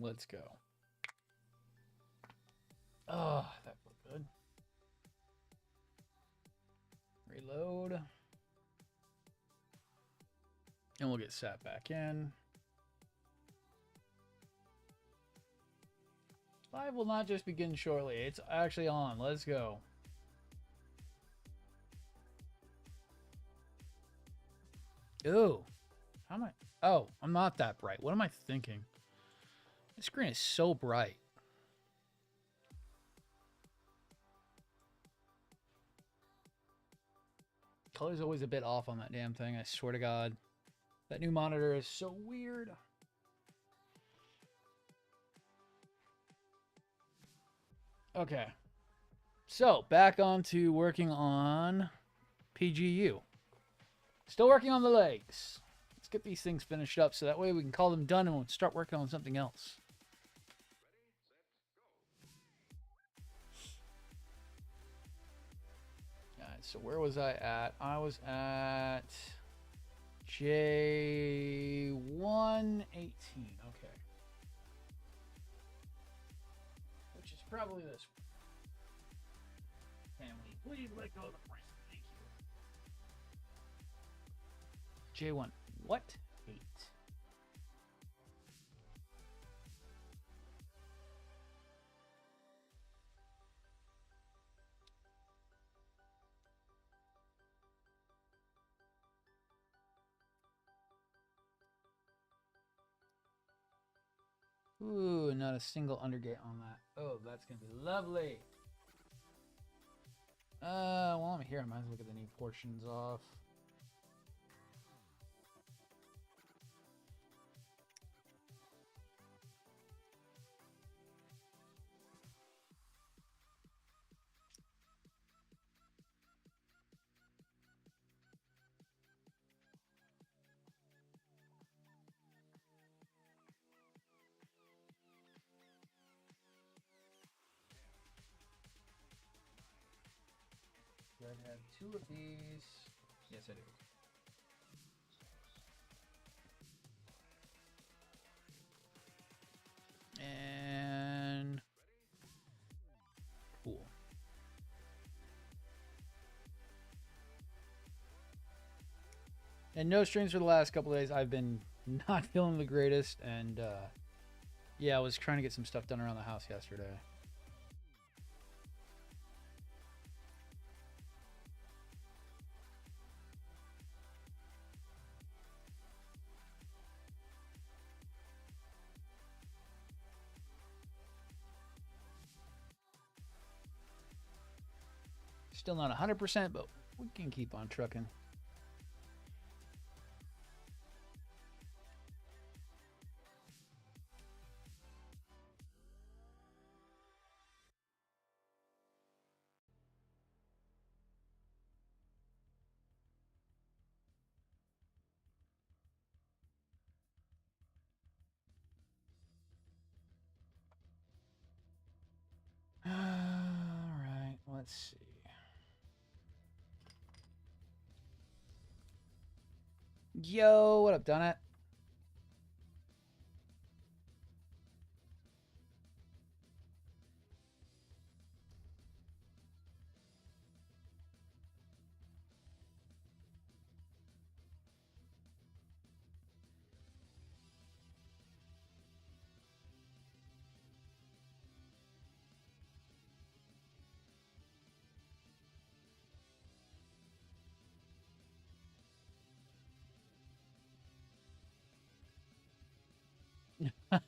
Let's go. Oh, that felt good. Reload. And we'll get sat back in. Live will not just begin shortly. It's actually on. Let's go. Ooh. How am I? Oh, I'm not that bright. What am I thinking? The screen is so bright. Color's always a bit off on that damn thing. I swear to God. That new monitor is so weird. Okay. So, back on to working on PGU. Still working on the legs. Let's get these things finished up so that way we can call them done and we'll start working on something else. Alright, so where was I at? I was at J118. Okay. Which is probably this one. Family, please let go of the frame. Thank you. J1. What? 8. Ooh, not a single undergate on that. Oh, that's going to be lovely. While I'm here, I might as well get the new portions off. Do I have 2 of these? Yes, I do. And cool. And no streams for the last couple of days. I've been not feeling the greatest, and yeah, I was trying to get some stuff done around the house yesterday. Still not 100%, but we can keep on trucking. All right, let's see. Yo, what up, Donut? I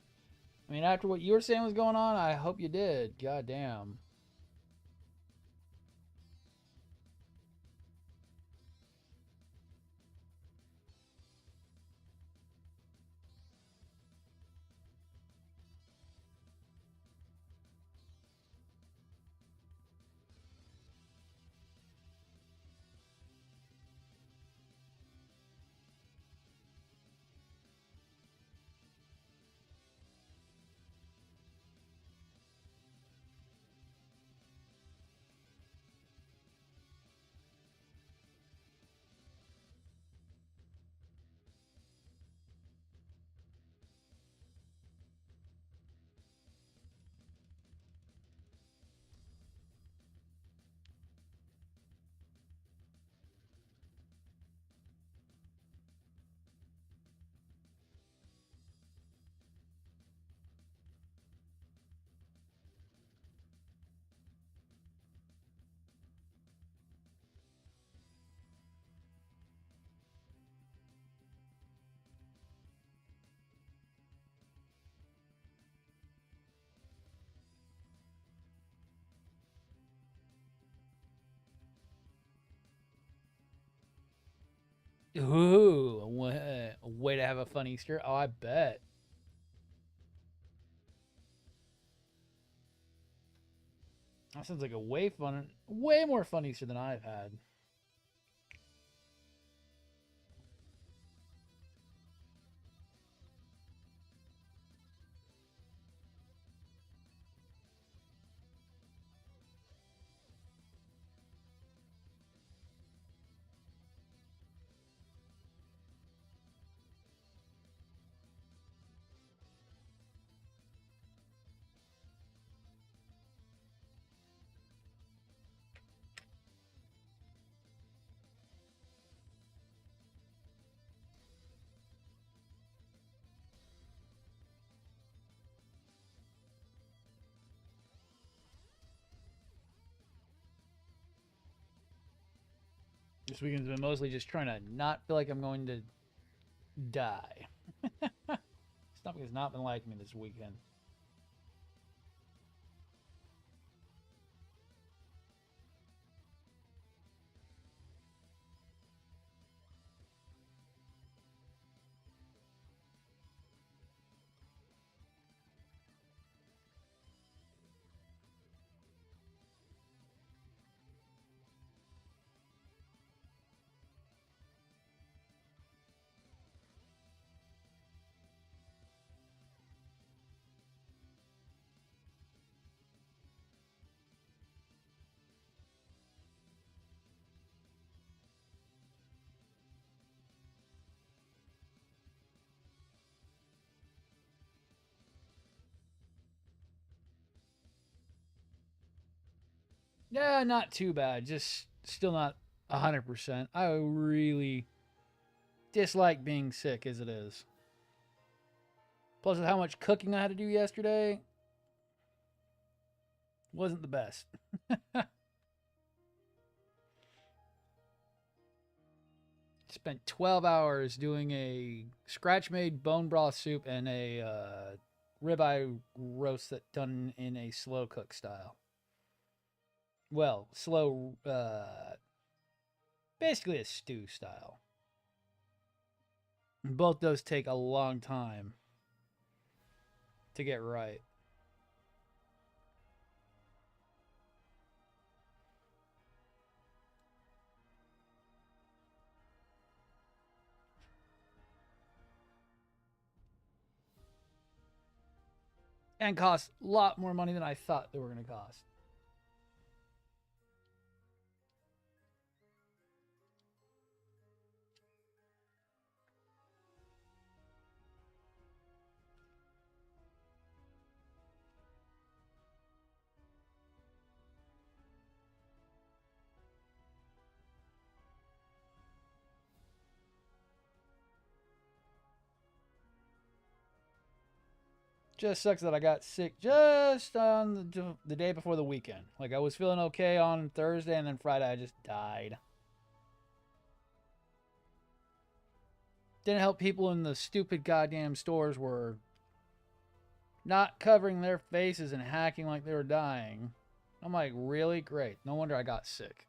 mean, after what you were saying was going on, I hope you did. God damn. Ooh, a way to have a fun Easter. Oh, I bet. That sounds like a way more fun Easter than I've had. This weekend's been mostly just trying to not feel like I'm going to die. Stuff has not been liking me this weekend. Yeah, not too bad. Just still not 100%. I really dislike being sick as it is. Plus, with how much cooking I had to do yesterday, wasn't the best. Spent 12 hours doing a scratch made bone broth soup and a ribeye roast that done in a slow cook style. Well, slow, basically a stew style. And both those take a long time to get right. And cost a lot more money than I thought they were going to cost. Just sucks that I got sick just on the day before the weekend. Like, I was feeling okay on Thursday, and then Friday I just died. Didn't help people in the stupid goddamn stores were not covering their faces and hacking like they were dying. I'm like, really? Great. No wonder I got sick.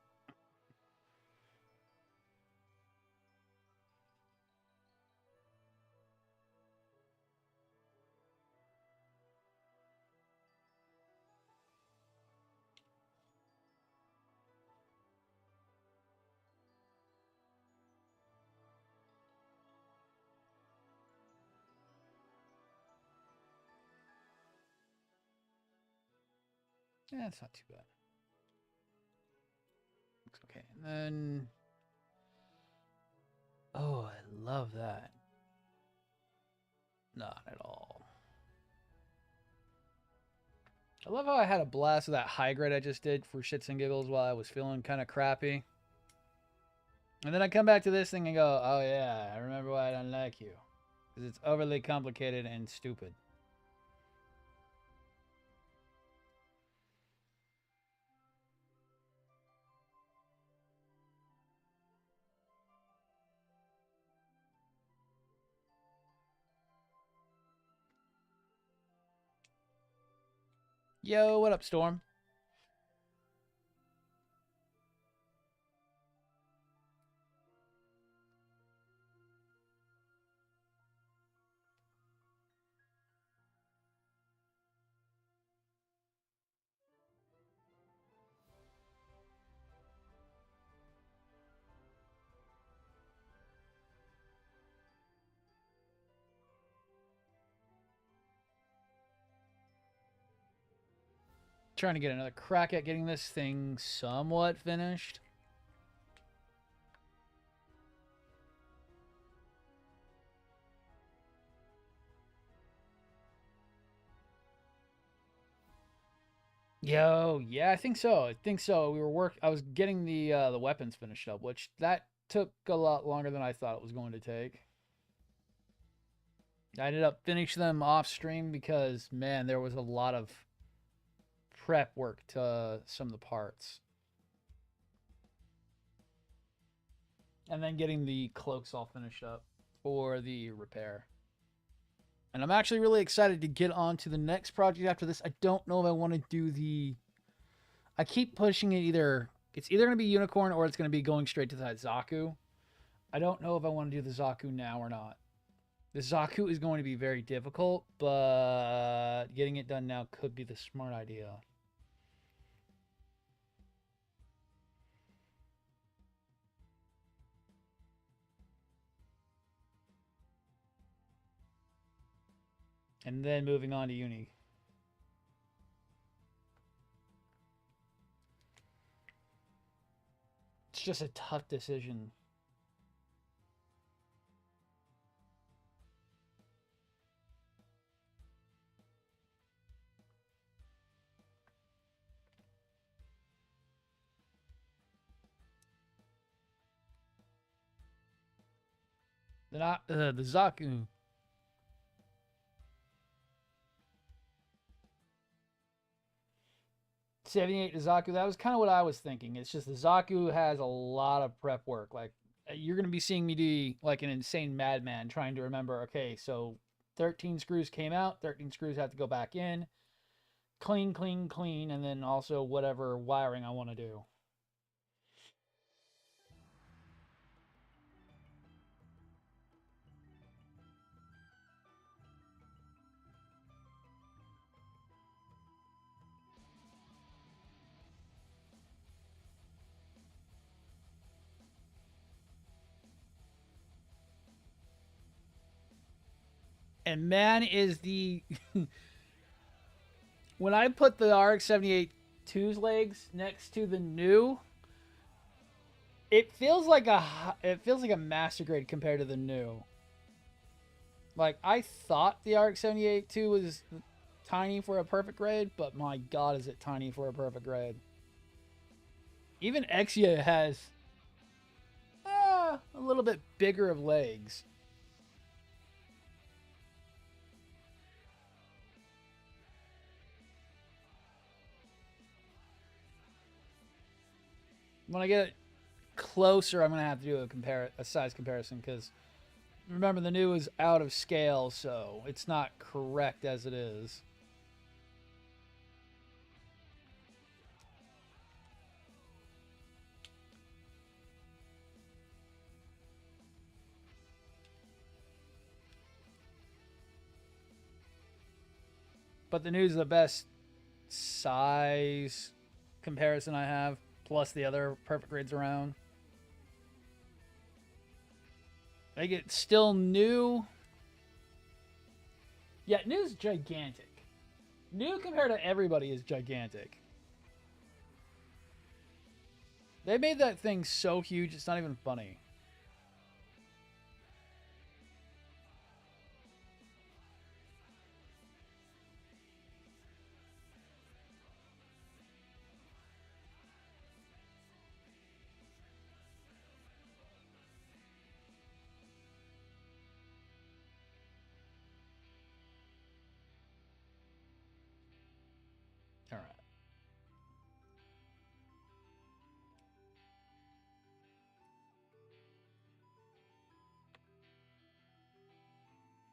Yeah, it's not too bad. Looks okay. And then. Oh, I love that. Not at all. I love how I had a blast with that high grade I just did for shits and giggles while I was feeling kind of crappy. And then I come back to this thing and go, oh yeah, I remember why I don't like you. Because it's overly complicated and stupid. Yo, what up, Storm? trying to get another crack at getting this thing somewhat finished. Yeah, I think so. I think so. I was getting the weapons finished up, which that took a lot longer than I thought it was going to take. I ended up finishing them off stream because man, there was a lot of prep work to some of the parts. And then getting the cloaks all finished up for the repair. And I'm actually really excited to get on to the next project after this. I don't know if I want to do the... I keep pushing it either... It's either going to be Unicorn or it's going to be going straight to that Zaku. I don't know if I want to do the Zaku now or not. The Zaku is going to be very difficult, but getting it done now could be the smart idea. And then moving on to Uni. It's just a tough decision. The Zaku. '78 to Zaku. That was kind of what I was thinking. It's just the Zaku has a lot of prep work. Like you're gonna be seeing me do like an insane madman trying to remember. Okay, so 13 screws came out. 13 screws have to go back in. Clean, clean, clean, and then also whatever wiring I want to do. And man, is the when I put the rx78-2's legs next to the new, it feels like a master grade compared to the new. Like I thought the rx78-2 was tiny for a perfect grade, but my god, is it tiny for a perfect grade. Even Exia has a little bit bigger of legs. When I get closer, I'm gonna have to do a size comparison because remember the new is out of scale, so it's not correct as it is. But the new is the best size comparison I have, plus the other perfect grades around. I get still new. Yeah, new's gigantic. New compared to everybody is gigantic. They made that thing so huge, it's not even funny. All right.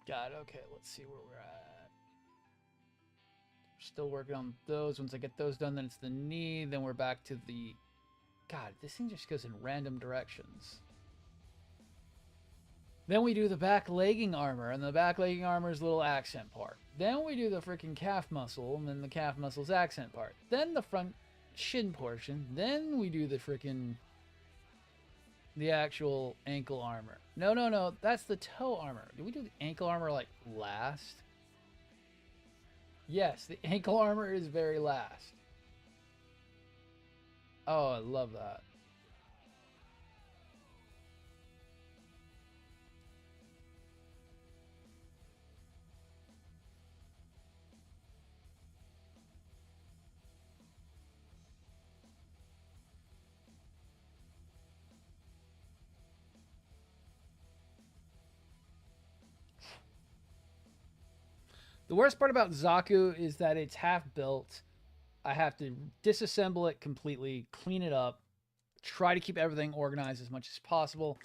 Got it. Okay, let's see where we're at. Still working on those. Once I get those done, then it's the knee. Then we're back to the... God, this thing just goes in random directions. Then we do the back legging armor, and the back legging armor is a little accent part. Then we do the freaking calf muscle, and then the calf muscle's accent part. Then the front shin portion. Then we do the freaking... the actual ankle armor. No. That's the toe armor. Did we do the ankle armor, like, last? Yes, the ankle armor is very last. Oh, I love that. The worst part about Zaku is that it's half built. I have to disassemble it completely, clean it up, try to keep everything organized as much as possible,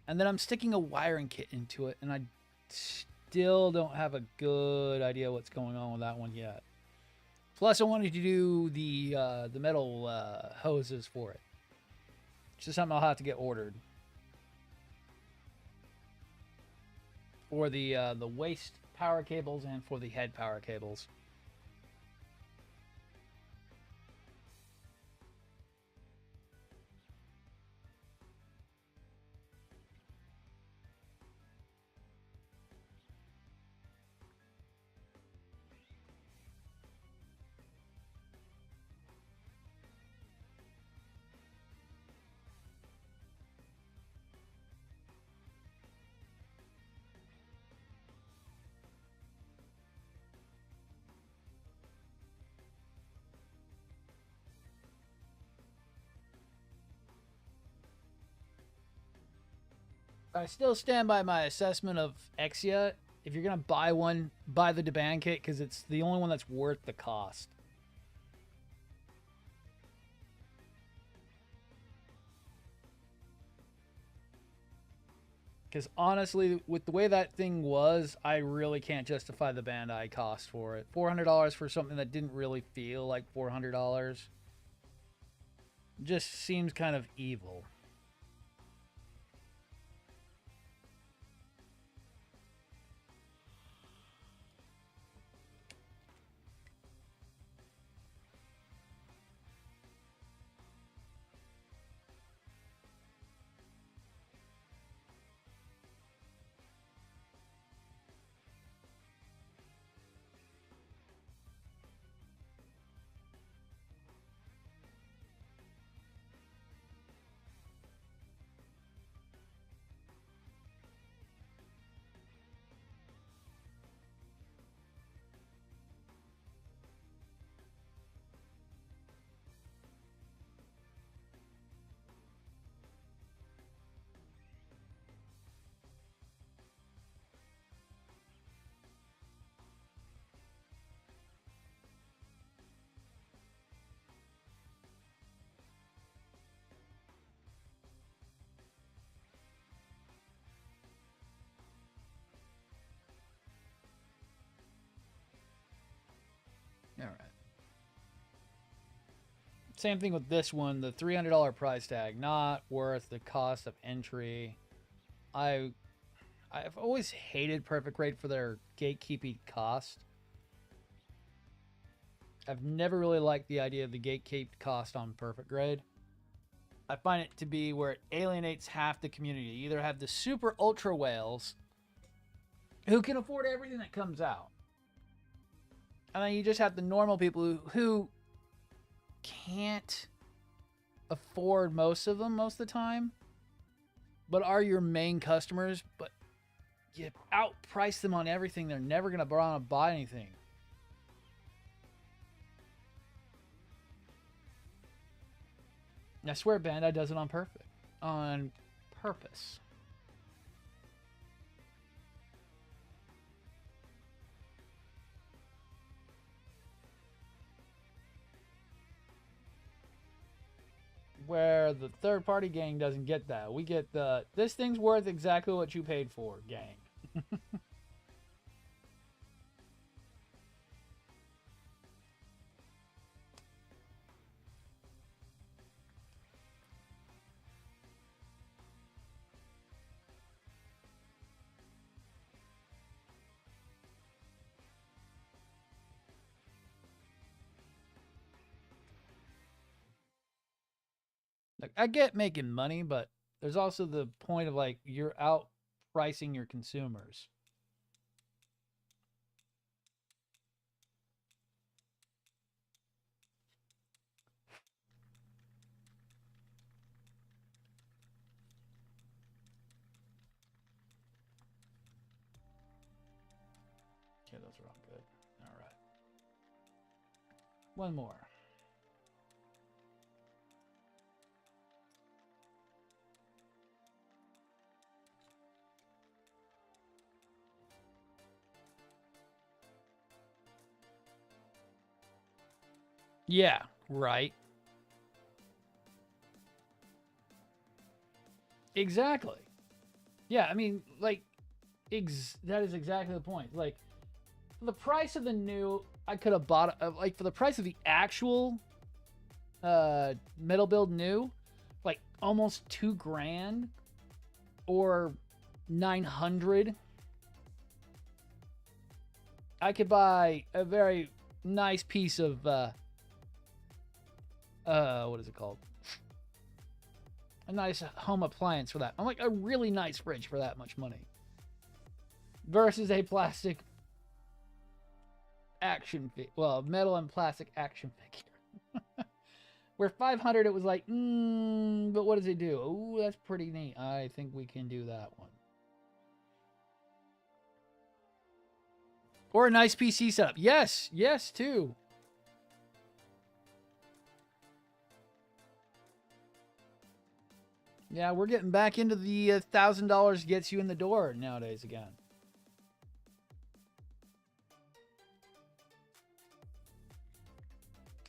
and then I'm sticking a wiring kit into it, and I still don't have a good idea what's going on with that one yet. Plus, I wanted to do the metal hoses for it, which is something I'll have to get ordered. For the waist power cables and for the head power cables. I still stand by my assessment of Exia. If you're gonna buy one, buy the Deban kit because it's the only one that's worth the cost. Because honestly, with the way that thing was, I really can't justify the Bandai cost for it. $400 for something that didn't really feel like $400 just seems kind of evil. All right. Same thing with this one. The $300 price tag, not worth the cost of entry. I've always hated Perfect Grade for their gatekeeping cost. I've never really liked the idea of the gatekeep cost on Perfect Grade. I find it to be where it alienates half the community. You either have the super ultra whales who can afford everything that comes out, and then you just have the normal people who can't afford most of them most of the time, but are your main customers, but you outprice them on everything. They're never going to want to buy anything. And I swear Bandai does it on purpose. Where the third party gang doesn't get that. We get the this thing's worth exactly what you paid for, gang. Like, I get making money, but there's also the point of like you're outpricing your consumers. Okay, those are all good. All right. One more. Yeah, right. Exactly. Yeah, I mean, like, that is exactly the point. Like, for the price of the new, I could have bought, like, for the price of the actual metal build new, like, almost $2,000 or 900. I could buy a very nice piece of, what is it called? A nice home appliance for that. I'm like a really nice fridge for that much money. Versus a plastic action figure. Well, metal and plastic action figure. Where 500 it was like, but what does it do? Oh, that's pretty neat. I think we can do that one. Or a nice PC setup. Yes, yes, too. Yeah, we're getting back into the $1,000 gets you in the door nowadays again.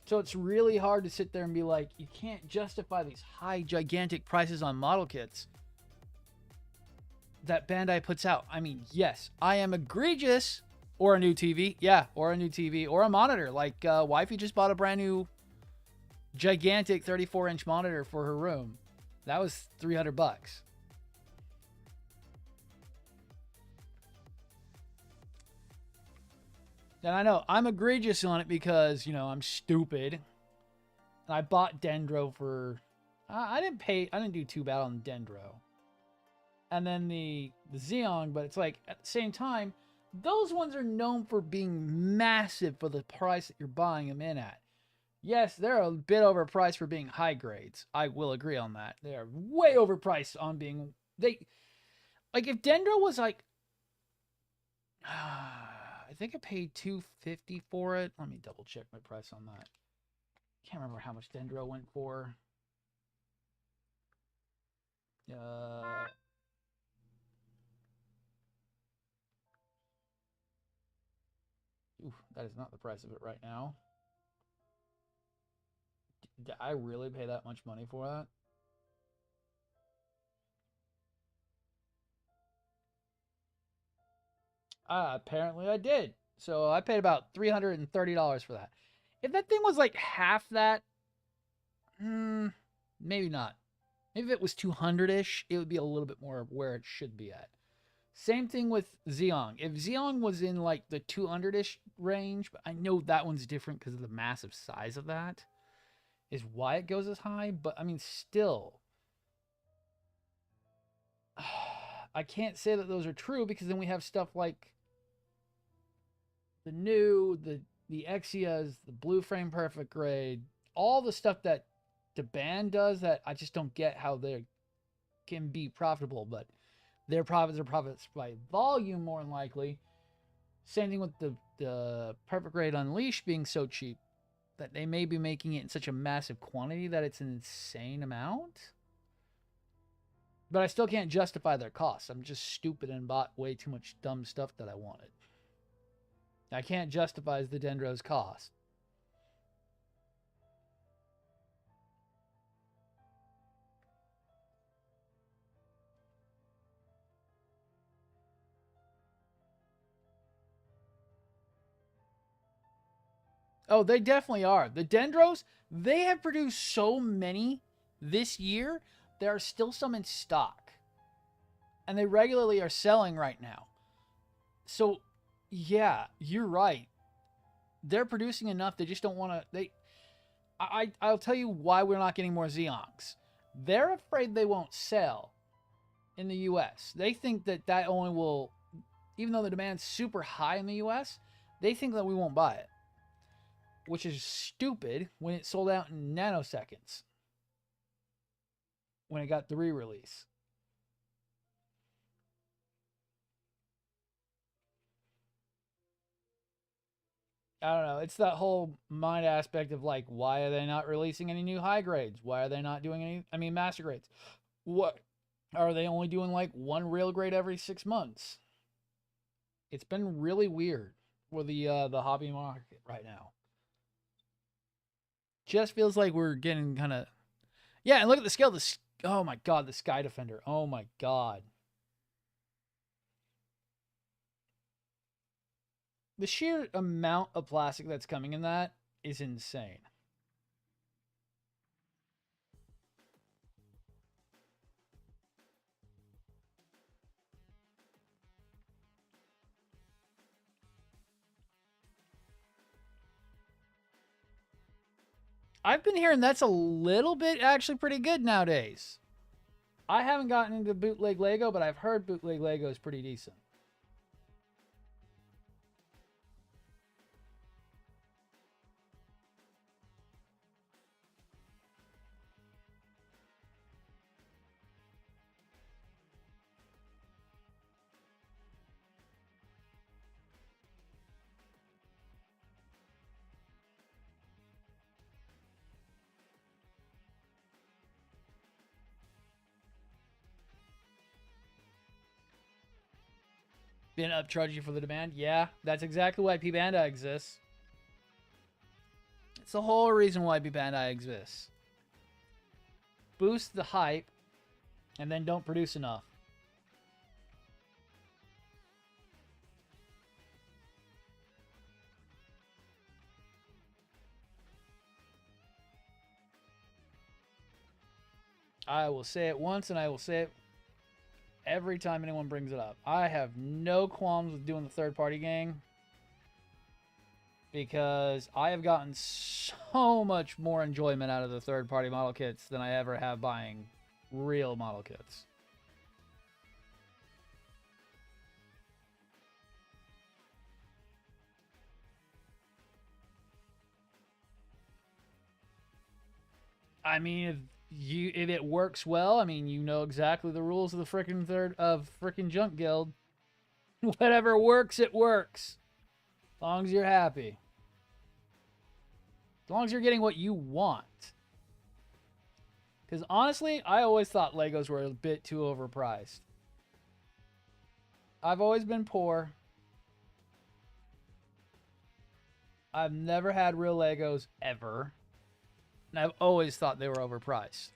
So it's really hard to sit there and be like, you can't justify these high, gigantic prices on model kits that Bandai puts out. I mean, yes, I am egregious. Or a new TV. Yeah, or a new TV. Or a monitor. Like, wifey just bought a brand new, gigantic 34-inch monitor for her room. That was $300. And I know I'm egregious on it because, you know, I'm stupid. And I bought Dendro for... I didn't do too bad on Dendro. And then the Xeon, but it's like, at the same time, those ones are known for being massive for the price that you're buying them in at. Yes, they're a bit overpriced for being high grades. I will agree on that. They are way overpriced on being... Like, if Dendro was like... I think I paid $250 for it. Let me double check my price on that. Can't remember how much Dendro went for. That is not the price of it right now. Did I really pay that much money for that? Apparently I did. So I paid about $330 for that. If that thing was like half that, maybe not. Maybe if it was 200-ish, it would be a little bit more where it should be at. Same thing with Xeon. If Xeon was in like the 200-ish range, but I know that one's different because of the massive size of that, is why it goes as high. But I mean, still, I can't say that those are true because then we have stuff like the new, the Exias, the Blue Frame Perfect Grade, all the stuff that the band does that I just don't get how they can be profitable, but their profits are profits by volume more than likely. Same thing with the Perfect Grade Unleashed being so cheap that they may be making it in such a massive quantity that it's an insane amount. But I still can't justify their costs. I'm just stupid and bought way too much dumb stuff that I wanted. I can't justify the Dendro's cost. Oh, they definitely are. The Dendros, they have produced so many this year. There are still some in stock. And they regularly are selling right now. So, yeah, you're right. They're producing enough. They just don't want to... I'll tell you why we're not getting more Xeons. They're afraid they won't sell in the U.S. They think that only will... Even though the demand's super high in the U.S., they think that we won't buy it. Which is stupid when it sold out in nanoseconds. When it got the re-release. I don't know. It's that whole mind aspect of like, why are they not releasing any new high grades? Why are they not doing any? I mean, master grades. What are they only doing like one real grade every 6 months? It's been really weird for the hobby market right now. Just feels like we're getting kind of yeah. And look at the scale. Oh my god, the Sky Defender. Oh my god, the sheer amount of plastic that's coming in that is insane. I've been hearing that's a little bit actually pretty good nowadays. I haven't gotten into bootleg Lego, but I've heard bootleg Lego is pretty decent. Been upcharge you for the demand? Yeah, that's exactly why P Bandai exists. It's the whole reason why P Bandai exists. Boost the hype, and then don't produce enough. I will say it once, and I will say it every time anyone brings it up. I have no qualms with doing the third-party gang because I have gotten so much more enjoyment out of the third-party model kits than I ever have buying real model kits. I mean, if it works well, I mean, you know exactly the rules of the freaking Junk Guild. Whatever works, it works. As long as you're happy. As long as you're getting what you want. Because honestly, I always thought Legos were a bit too overpriced. I've always been poor. I've never had real Legos ever. And I've always thought they were overpriced.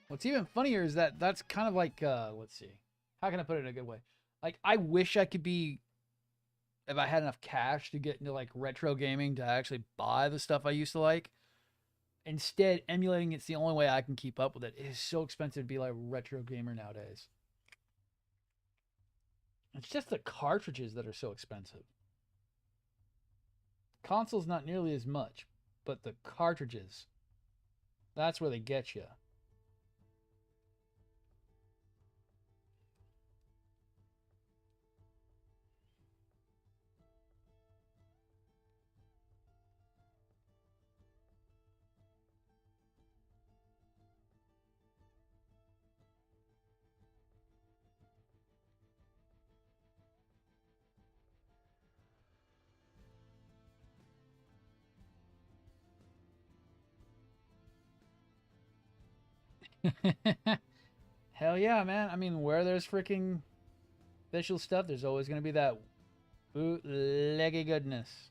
What's even funnier is that that's kind of like, let's see. How can I put it in a good way? Like, I wish I could be, if I had enough cash to get into like retro gaming to actually buy the stuff I used to like. Instead, emulating it's the only way I can keep up with it. It is so expensive to be like a retro gamer nowadays. It's just the cartridges that are so expensive. Consoles not nearly as much, but the cartridges, that's where they get you. Hell yeah, man. I mean, where there's freaking official stuff, there's always going to be that bootleggy goodness.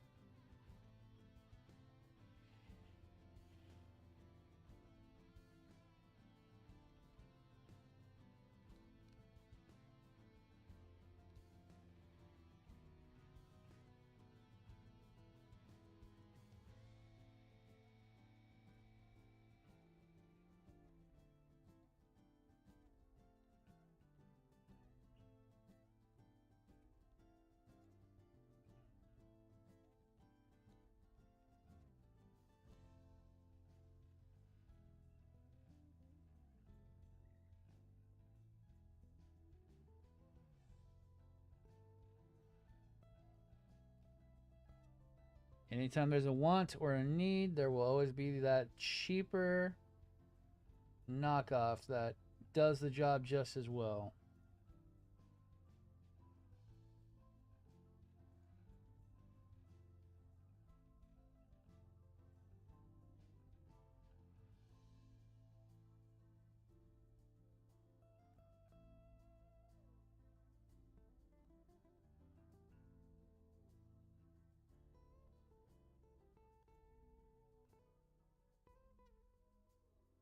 Anytime there's a want or a need, there will always be that cheaper knockoff that does the job just as well.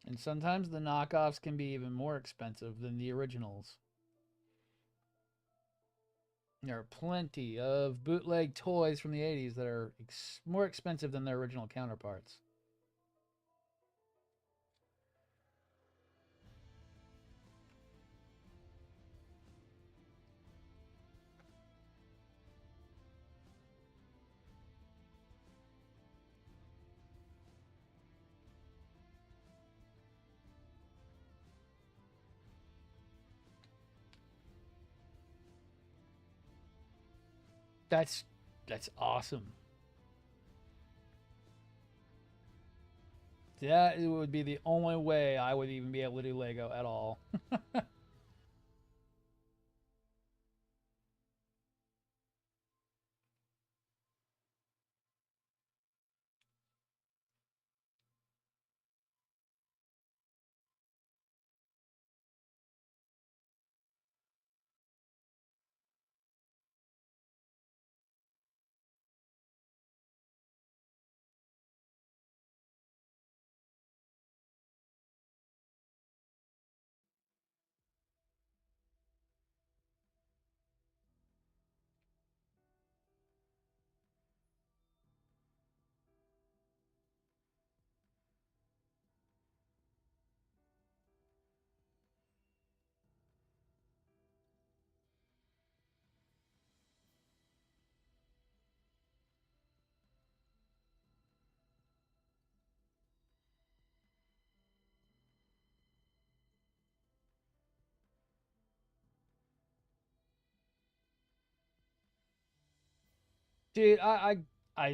And sometimes the knockoffs can be even more expensive than the originals. There are plenty of bootleg toys from the 80s that are more expensive than their original counterparts. That's that's awesome. That would be the only way I would even be able to do Lego at all. Dude, I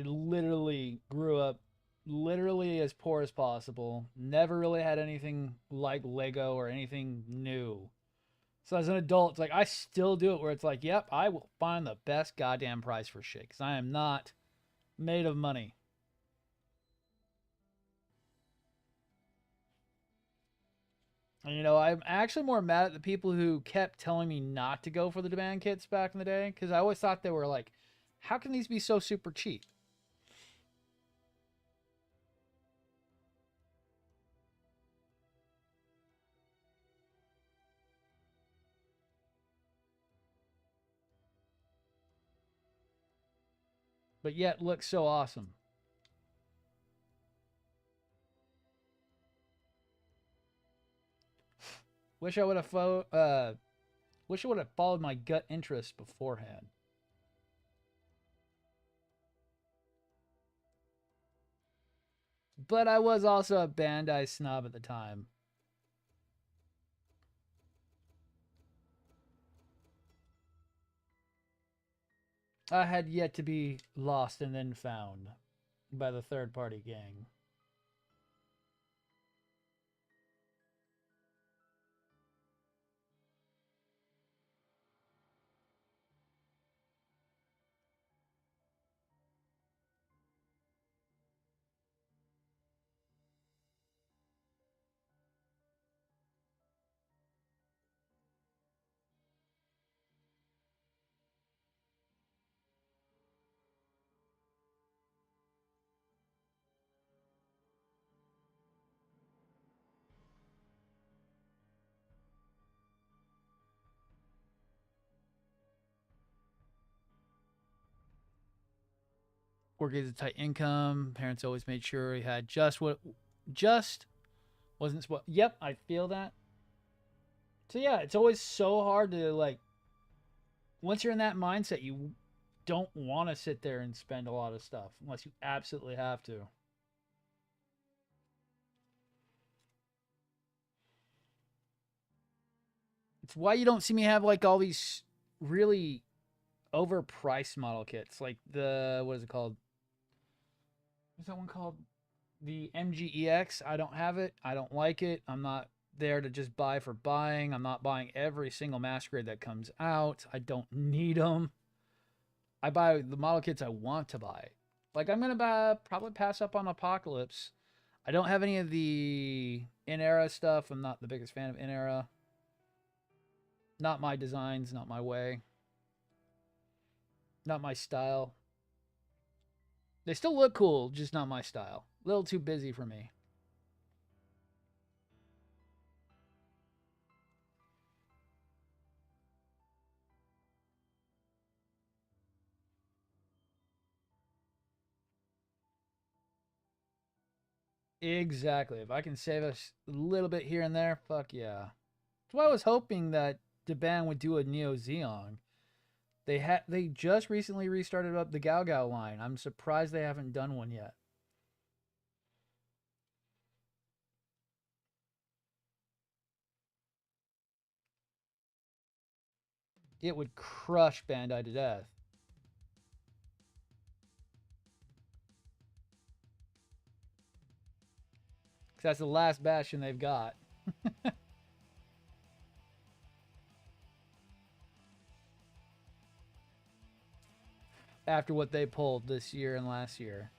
literally grew up literally as poor as possible. Never really had anything like Lego or anything new. So as an adult, it's like I still do it where it's like, yep, I will find the best goddamn price for shit because I am not made of money. And, I'm actually more mad at the people who kept telling me not to go for the demand kits back in the day because I always thought they were like, how can these be so super cheap? But yet look so awesome. Wish I would have wish I would have followed my gut interest beforehand. But I was also a Bandai snob at the time. I had yet to be lost and then found by the third party gang. working as a tight income. Parents always made sure he had just wasn't. Yep, I feel that. So yeah, it's always so hard to like. Once you're in that mindset, you don't want to sit there and spend a lot of stuff unless you absolutely have to. It's why you don't see me have like all these really overpriced model kits, like the what is it called? What's that one called? The MGEX. I don't have it. I don't like it. I'm not there to just buy for buying. I'm not buying every single masquerade that comes out. I don't need them. I buy the model kits I want to buy. Like I'm gonna probably pass up on Apocalypse. I don't have any of the in era stuff. I'm not the biggest fan of in era. Not my designs, not my way, not my style. They still look cool, just not my style. A little too busy for me. Exactly. If I can save us a little bit here and there, fuck yeah. That's why I was hoping that Deban would do a Neo Xeon. They just recently restarted up the Gao Gao line. I'm surprised they haven't done one yet. It would crush Bandai to death. Because that's the last bastion they've got. After what they pulled this year and last year.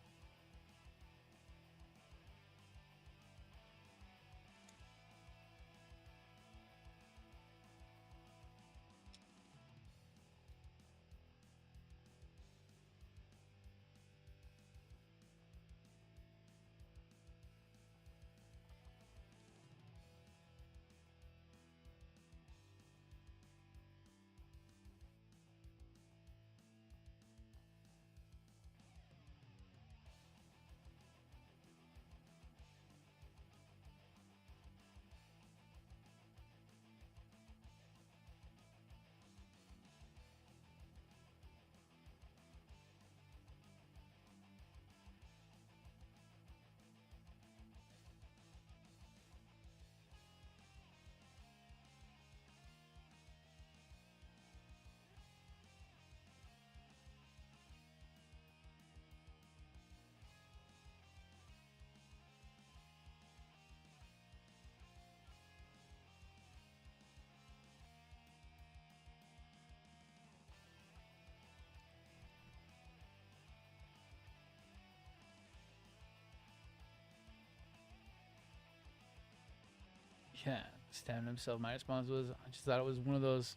Yeah, stabbing himself. My response was, I just thought it was one of those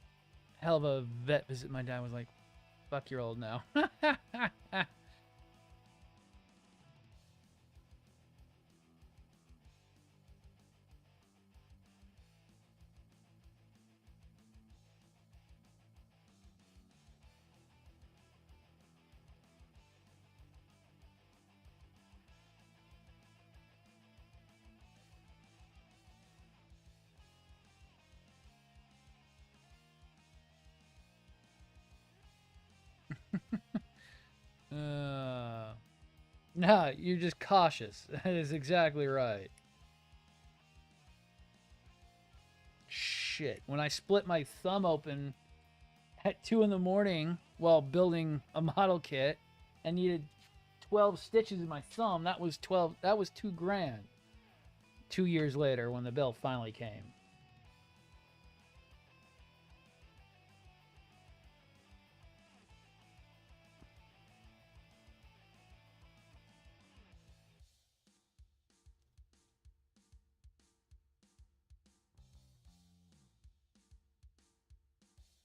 hell of a vet visit. My dad was like, fuck, you're old now. uh, no, you're just cautious. That is exactly right. Shit. When I split my thumb open at 2 in the morning while building a model kit and needed 12 stitches in my thumb, that was 12. That was 2 grand. 2 years later when the bill finally came.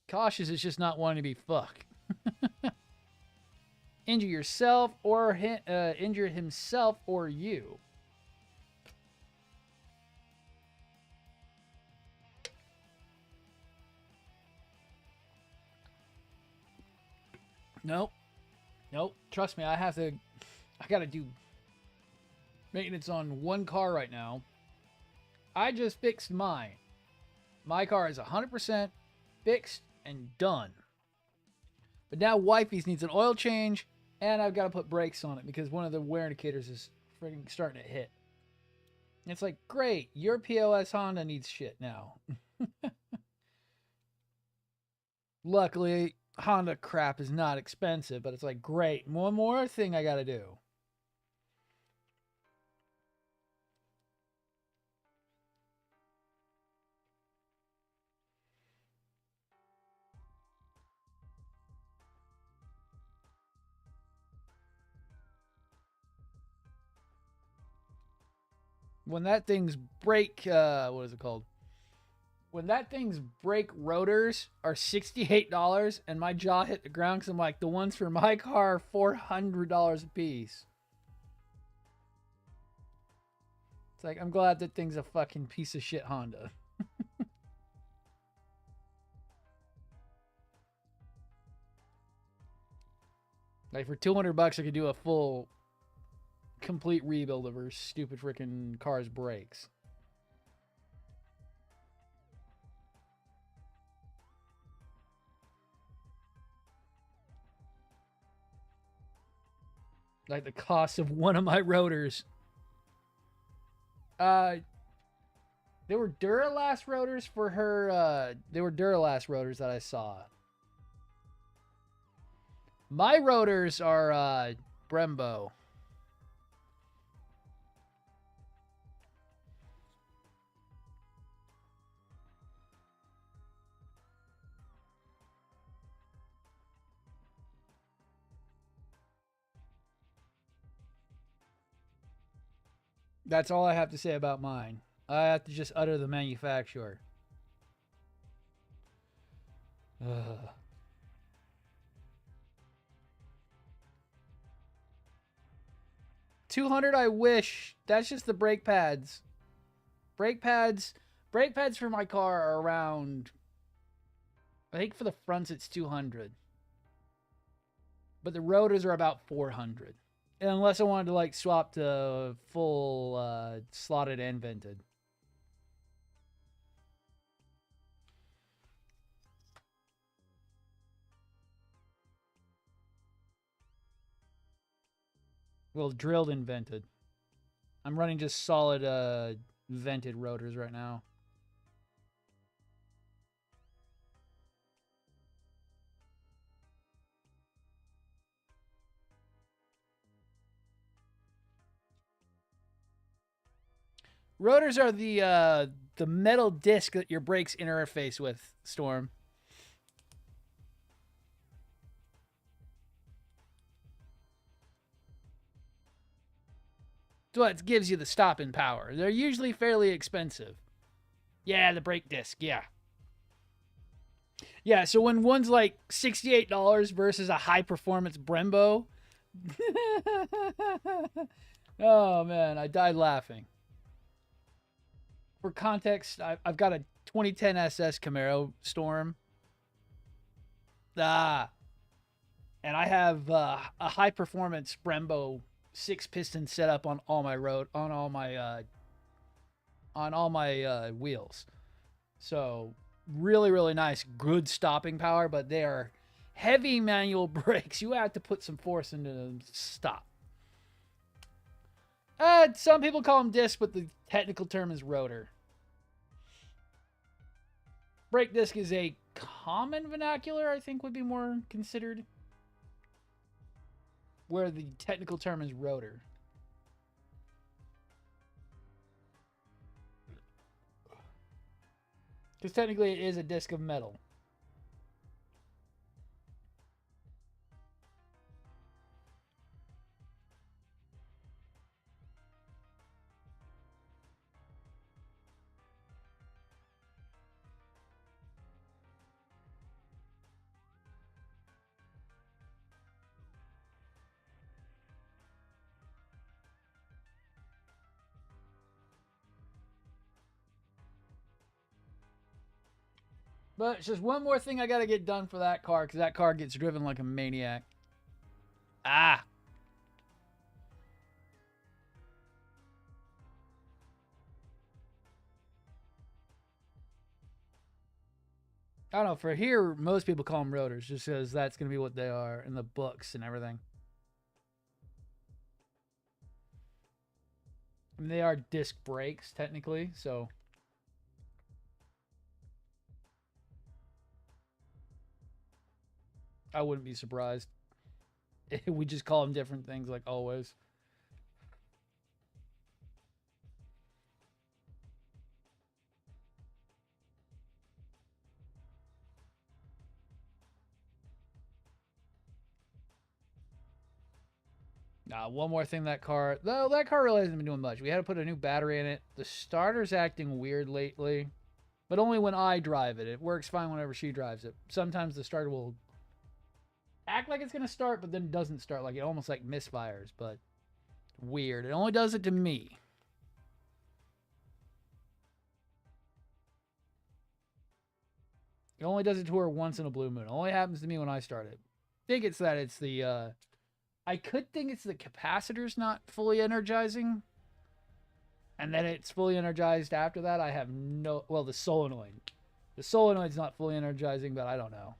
Cautious is just not wanting to be fucked. Injure yourself or injure himself or you. Nope. Nope. Trust me, I have to I got to do maintenance on one car right now. I just fixed mine. My car is 100% fixed and done. But now wifey's needs an oil change, and I've got to put brakes on it because one of the wear indicators is freaking starting to hit. And it's like, great, your POS Honda needs shit now. Luckily, Honda crap is not expensive, but it's like, great, one more thing I got to do. When that thing's brake, what is it called? When that thing's brake rotors are $68 and my jaw hit the ground because I'm like, the ones for my car are $400 a piece. It's like, I'm glad that thing's a fucking piece of shit Honda. Like for $200 I could do a full complete rebuild of her stupid freaking car's brakes. Like the cost of one of my rotors. They were Duralast rotors for her. They were Duralast rotors that I saw. My rotors are Brembo. That's all I have to say about mine. I have to just utter the manufacturer. Ugh. $200, I wish. That's just the brake pads. Brake pads for my car are around, I think for the fronts it's $200. But the rotors are about $400. Unless I wanted to like swap to full slotted and vented. Well, drilled and vented. I'm running just solid vented rotors right now. Rotors are the metal disc that your brakes interface with, Storm. It's what gives you the stopping power. They're usually fairly expensive. Yeah, the brake disc, yeah. Yeah, so when one's like $68 versus a high performance Brembo. Oh man, I died laughing. For context, I've got a 2010 SS Camaro Storm. And I have a high performance Brembo 6-piston setup on all my wheels. So really, really nice, good stopping power, but they are heavy manual brakes. You have to put some force into them to stop. Some people call them disc, but the technical term is rotor. Brake disc is a common vernacular, I think would be more considered, where the technical term is rotor. Because technically it is a disc of metal. But it's just one more thing I got to get done for that car, because that car gets driven like a maniac. Ah! I don't know. For here, most people call them rotors just because that's going to be what they are in the books and everything. I mean, they are disc brakes, technically, so... I wouldn't be surprised. We just call them different things like always. One more thing, that car... Though that car really hasn't been doing much. We had to put a new battery in it. The starter's acting weird lately. But only when I drive it. It works fine whenever she drives it. Sometimes the starter will act like it's going to start, but then it doesn't start. Like it almost like misfires, but weird. It only does it to me. It only does it to her once in a blue moon. It only happens to me when I start it. I think it's that it's the... I could think it's the capacitor's not fully energizing. And then it's fully energized after that. I have no... Well, the solenoid. The solenoid's not fully energizing, but I don't know.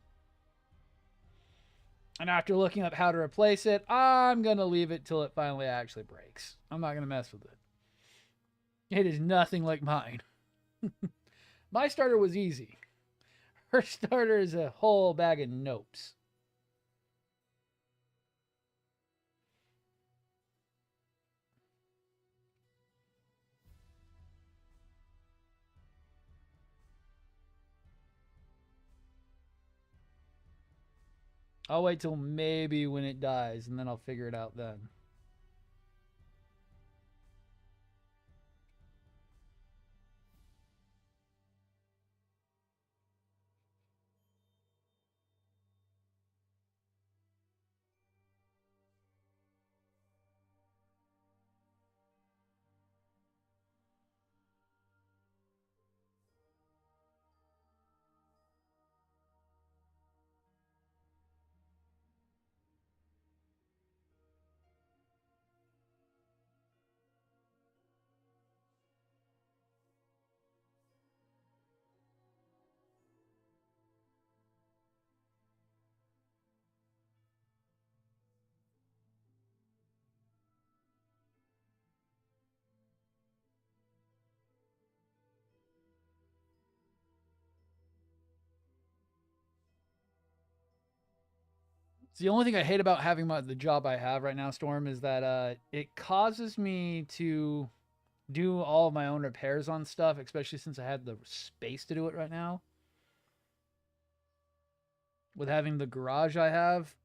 And after looking up how to replace it, I'm going to leave it till it finally actually breaks. I'm not going to mess with it. It is nothing like mine. My starter was easy. Her starter is a whole bag of nopes. I'll wait till maybe when it dies, and then I'll figure it out then. It's the only thing I hate about having the job I have right now, Storm, is that it causes me to do all of my own repairs on stuff, especially since I had the space to do it right now. With having the garage I have.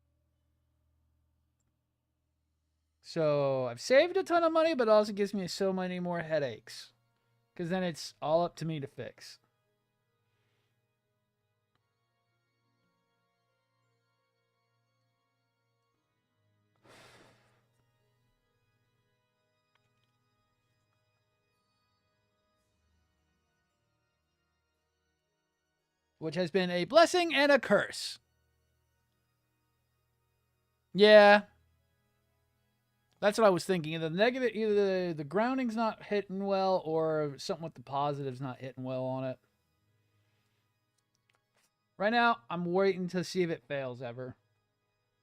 So I've saved a ton of money, but it also gives me so many more headaches. Because then it's all up to me to fix. Which has been a blessing and a curse. Yeah. That's what I was thinking. Either the negative, either the grounding's not hitting well, or something with the positive's not hitting well on it. Right now, I'm waiting to see if it fails ever.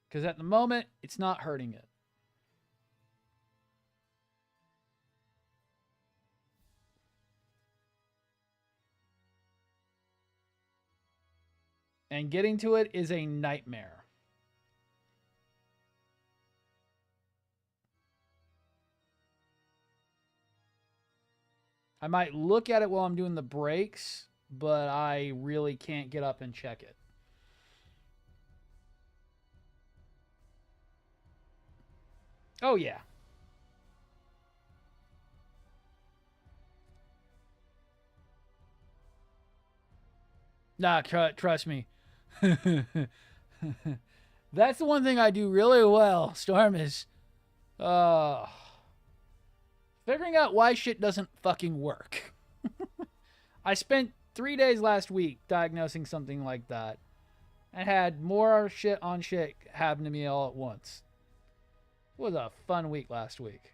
Because at the moment, it's not hurting it. And getting to it is a nightmare. I might look at it while I'm doing the brakes, but I really can't get up and check it. Oh, yeah. Nah, trust me. That's the one thing I do really well, Storm, is figuring out why shit doesn't fucking work. I spent 3 days last week diagnosing something like that. And had more shit on shit happen to me all at once. It was a fun week last week.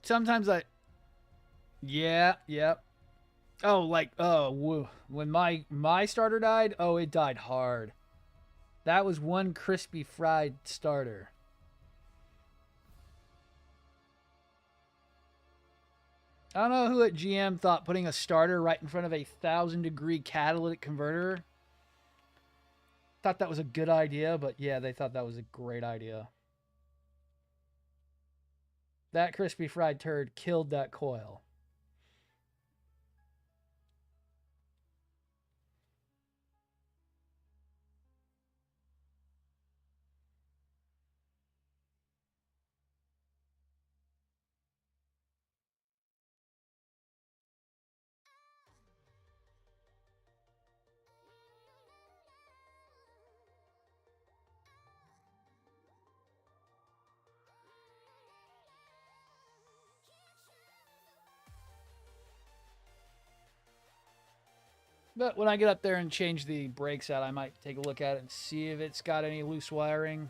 sometimes I. Yeah, yeah. Oh, like when my starter died. Oh, it died hard. That was one crispy fried starter. I don't know who at GM thought putting a starter right in front of a 1,000-degree catalytic converter. Thought that was a good idea, but yeah, they thought that was a great idea. That crispy fried turd killed that coil. But when I get up there and change the brakes out, I might take a look at it and see if it's got any loose wiring.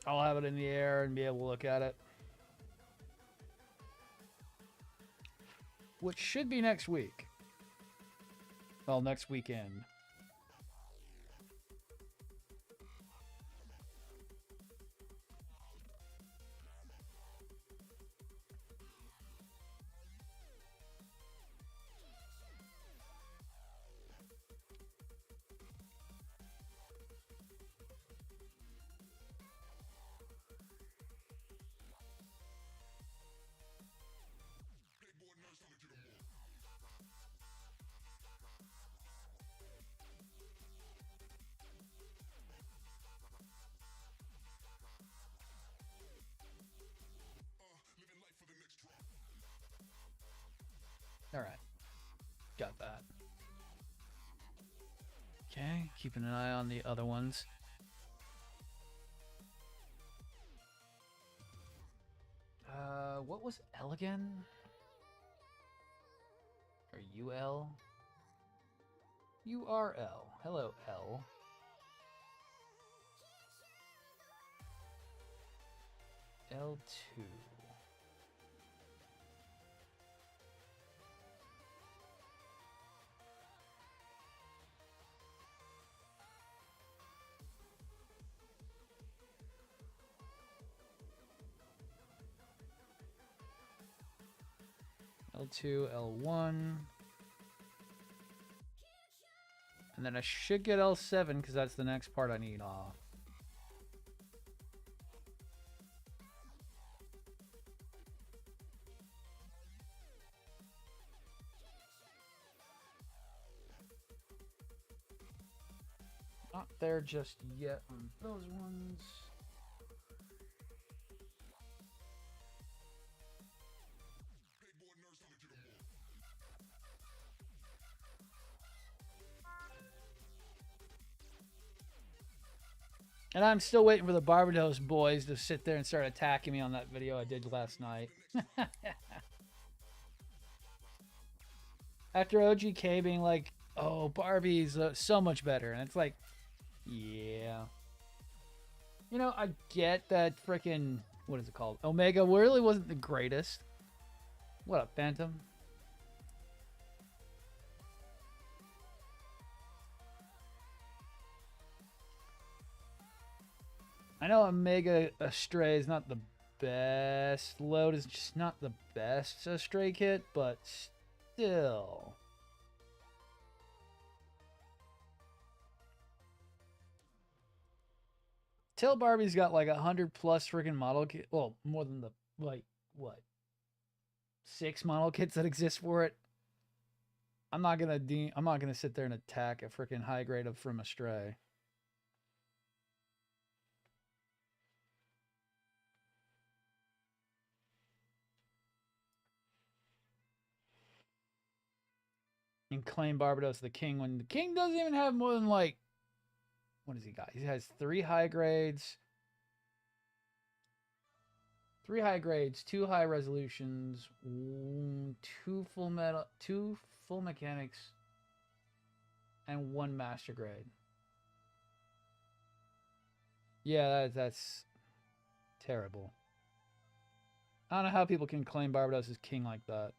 I'll have it in the air and be able to look at it. Which should be next week. Well, next weekend. All right. Got that. Okay, keeping an eye on the other ones. What was L again? Or UL? URL. Hello, L. L2. L2, L1. And then I should get L7 because that's the next part I need off. Not there just yet on those ones. And I'm still waiting for the Barbados boys to sit there and start attacking me on that video I did last night. After OGK being like, oh, Barbie's so much better. And it's like, yeah. You know, I get that frickin', what is it called? Omega really wasn't the greatest. What up, Phantom? I know Omega Astray is not the best. Load is just not the best Astray kit, but still. Till Barbie's got like 100 plus freaking model kit. Well, more than the, like, what? 6 model kits that exist for it. I'm not gonna sit there and attack a freaking high grade of from Astray. And claim Barbados the king when the king doesn't even have more than like, what has he got? He has 3 high grades, 2 high resolutions, 2 full mechanics, and 1 master grade. Yeah, that's terrible. I don't know how people can claim Barbados as king like that.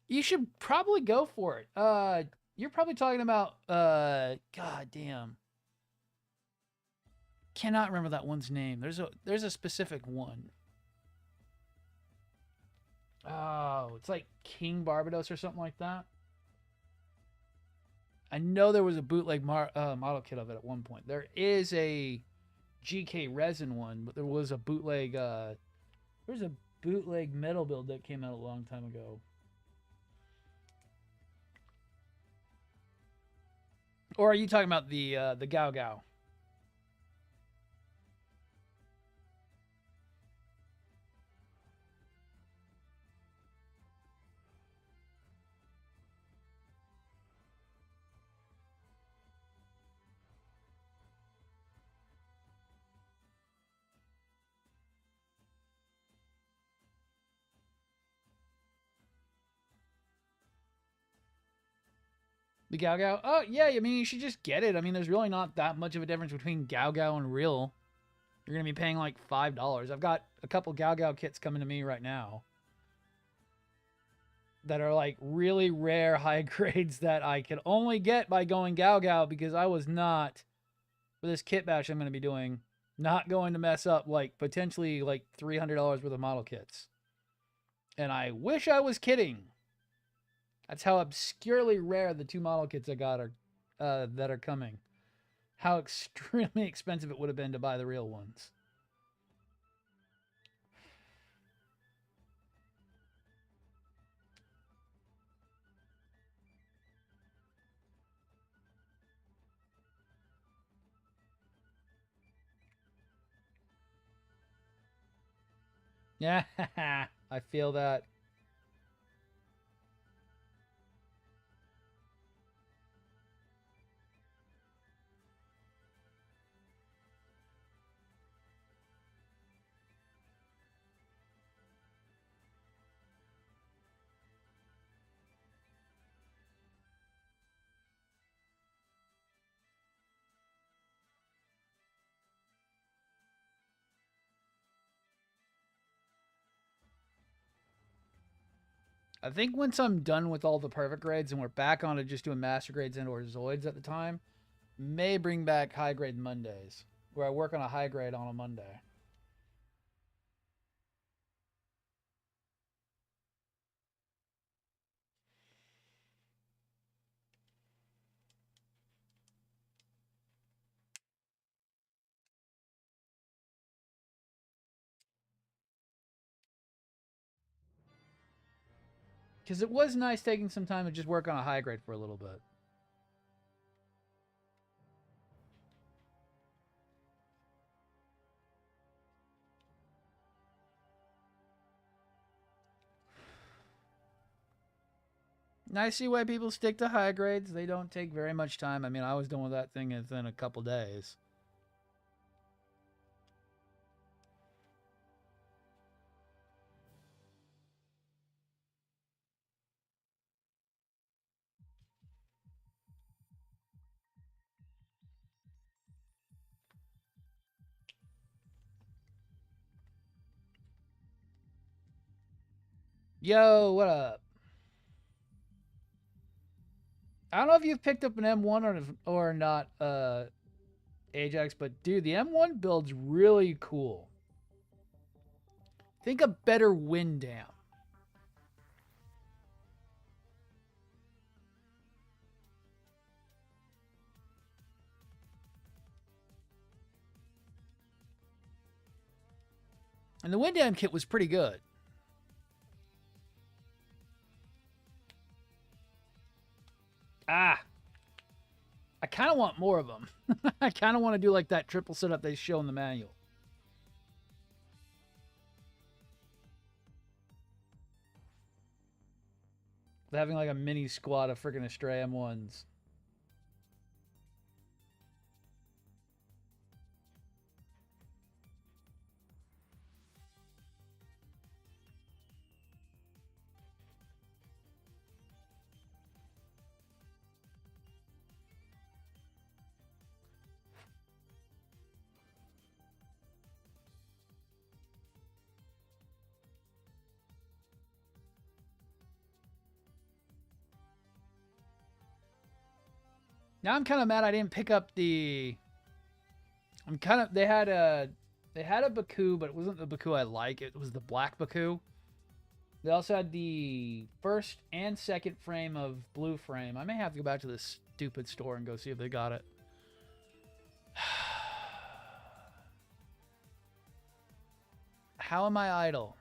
You should probably go for it. You're probably talking about god damn. Cannot remember that one's name. There's a specific one. Oh, it's like King Barbados or something like that. I know there was a bootleg model kit of it at one point. There is a GK resin one, but there was a bootleg. There's a bootleg metal build that came out a long time ago. Or are you talking about the Gao Gao? The Gao Gao? Oh, yeah, I mean, you should just get it. I mean, there's really not that much of a difference between Gao Gao and real. You're going to be paying like $5. I've got a couple Gao Gao kits coming to me right now that are like really rare high grades that I could only get by going Gao Gao because I was not, for this kit bash I'm going to be doing, not going to mess up like potentially like $300 worth of model kits. And I wish I was kidding. That's how obscurely rare the two model kits I got are that are coming. How extremely expensive it would have been to buy the real ones. Yeah, I feel that. I think once I'm done with all the perfect grades and we're back on to just doing master grades and or Zoids at the time, may bring back high grade Mondays, where I work on a high grade on a Monday. Because it was nice taking some time to just work on a high grade for a little bit. And I see why people stick to high grades. They don't take very much time. I mean, I was done with that thing within a couple days. Yo, what up? I don't know if you've picked up an M1 or not, Ajax, but dude, the M1 build's really cool. Think a better wind dam. And the wind dam kit was pretty good. Ah, I kind of want more of them. I kind of want to do like that triple setup they show in the manual. Having like a mini squad of freaking Astray M1s. Now I'm kind of mad I didn't pick up the... They had a Baku, but it wasn't the Baku I like. It was the black Baku. They also had the first and second frame of blue frame. I may have to go back to this stupid store and go see if they got it. How am I idle?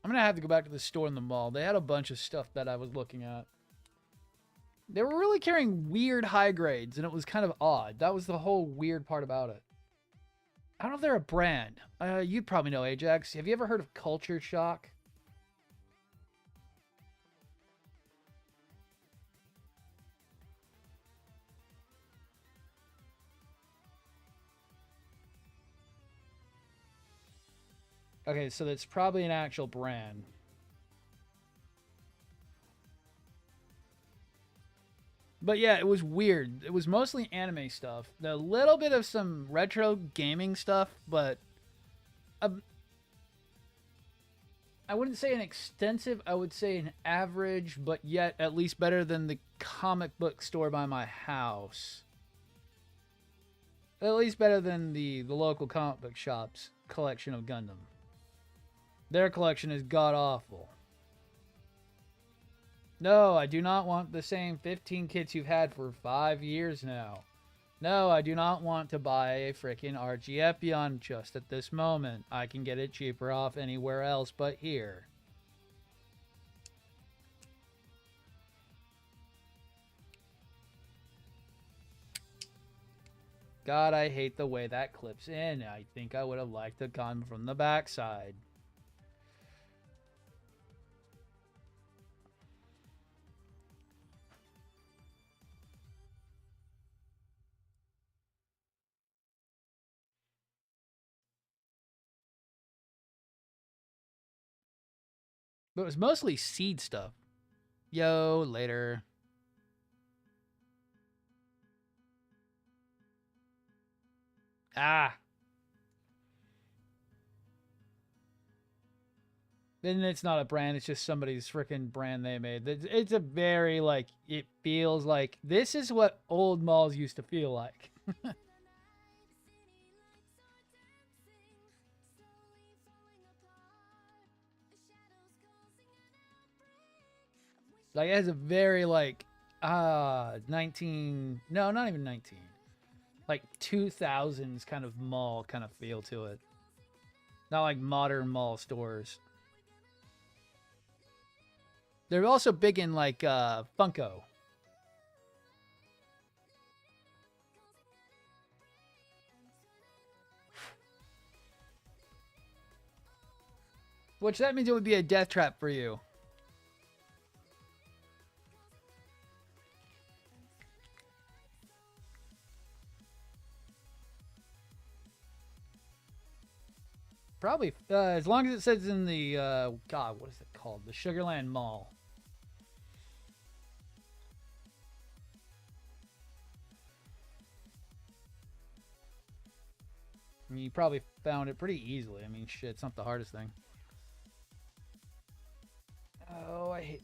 I'm going to have to go back to the store in the mall. They had a bunch of stuff that I was looking at. They were really carrying weird high grades, and it was kind of odd. That was the whole weird part about it. I don't know if they're a brand. You'd probably know, Ajax. Have you ever heard of Culture Shock? Okay, so that's probably an actual brand. But yeah, it was weird. It was mostly anime stuff. A little bit of some retro gaming stuff, but I wouldn't say an extensive, I would say an average, but yet at least better than the comic book store by my house. At least better than the local comic book shop's collection of Gundam. Their collection is god-awful. No, I do not want the same 15 kits you've had for 5 years now. No, I do not want to buy a frickin' RG Epion just at this moment. I can get it cheaper off anywhere else but here. God, I hate the way that clips in. I think I would have liked to come from the backside. But it was mostly seed stuff. Yo, later. Ah. Then it's not a brand, it's just somebody's freaking brand they made. It's a very, like, it feels like, this is what old malls used to feel like. Like, it has a very, like, 19... No, not even 19. Like, 2000s kind of mall kind of feel to it. Not like modern mall stores. They're also big in, like, Funko. Which, that means it would be a death trap for you. Probably, as long as it says in the, God, what is it called? The Sugarland Mall. I mean, you probably found it pretty easily. I mean, shit, it's not the hardest thing. Oh, I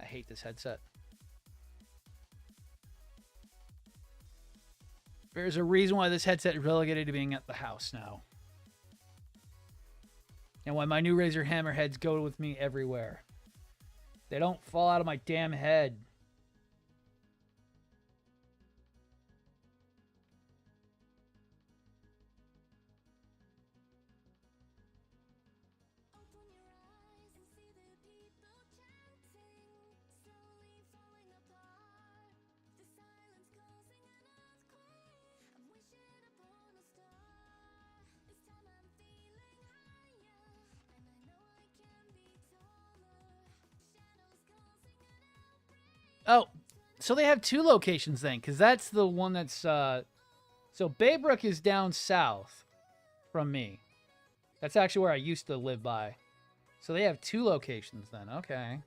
hate this headset. There's a reason why this headset is relegated to being at the house now. And why my new Razer Hammerheads go with me everywhere. They don't fall out of my damn head. Oh, so they have two locations then, because that's the one that's, so Baybrook is down south from me. That's actually where I used to live by. So they have two locations then, okay.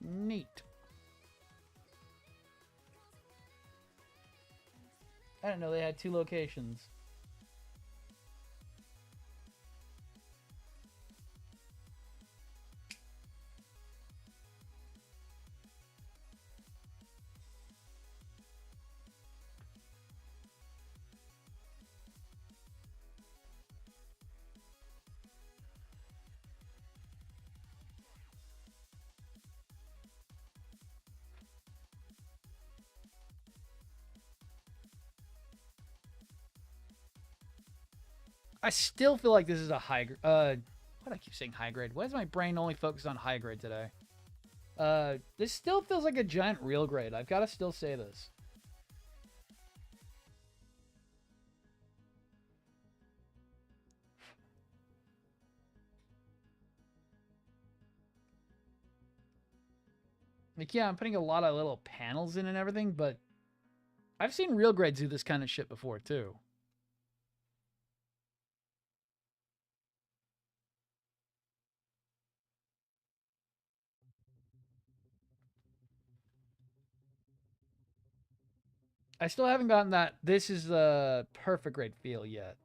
Neat. I didn't know they had 2 locations. I still feel like this is a high grade. Why do I keep saying high grade? Why is my brain only focused on high grade today? This still feels like a giant real grade. I've got to still say this. Like, yeah, I'm putting a lot of little panels in and everything, but I've seen real grades do this kind of shit before, too. I still haven't gotten that this is the perfect grade feel yet.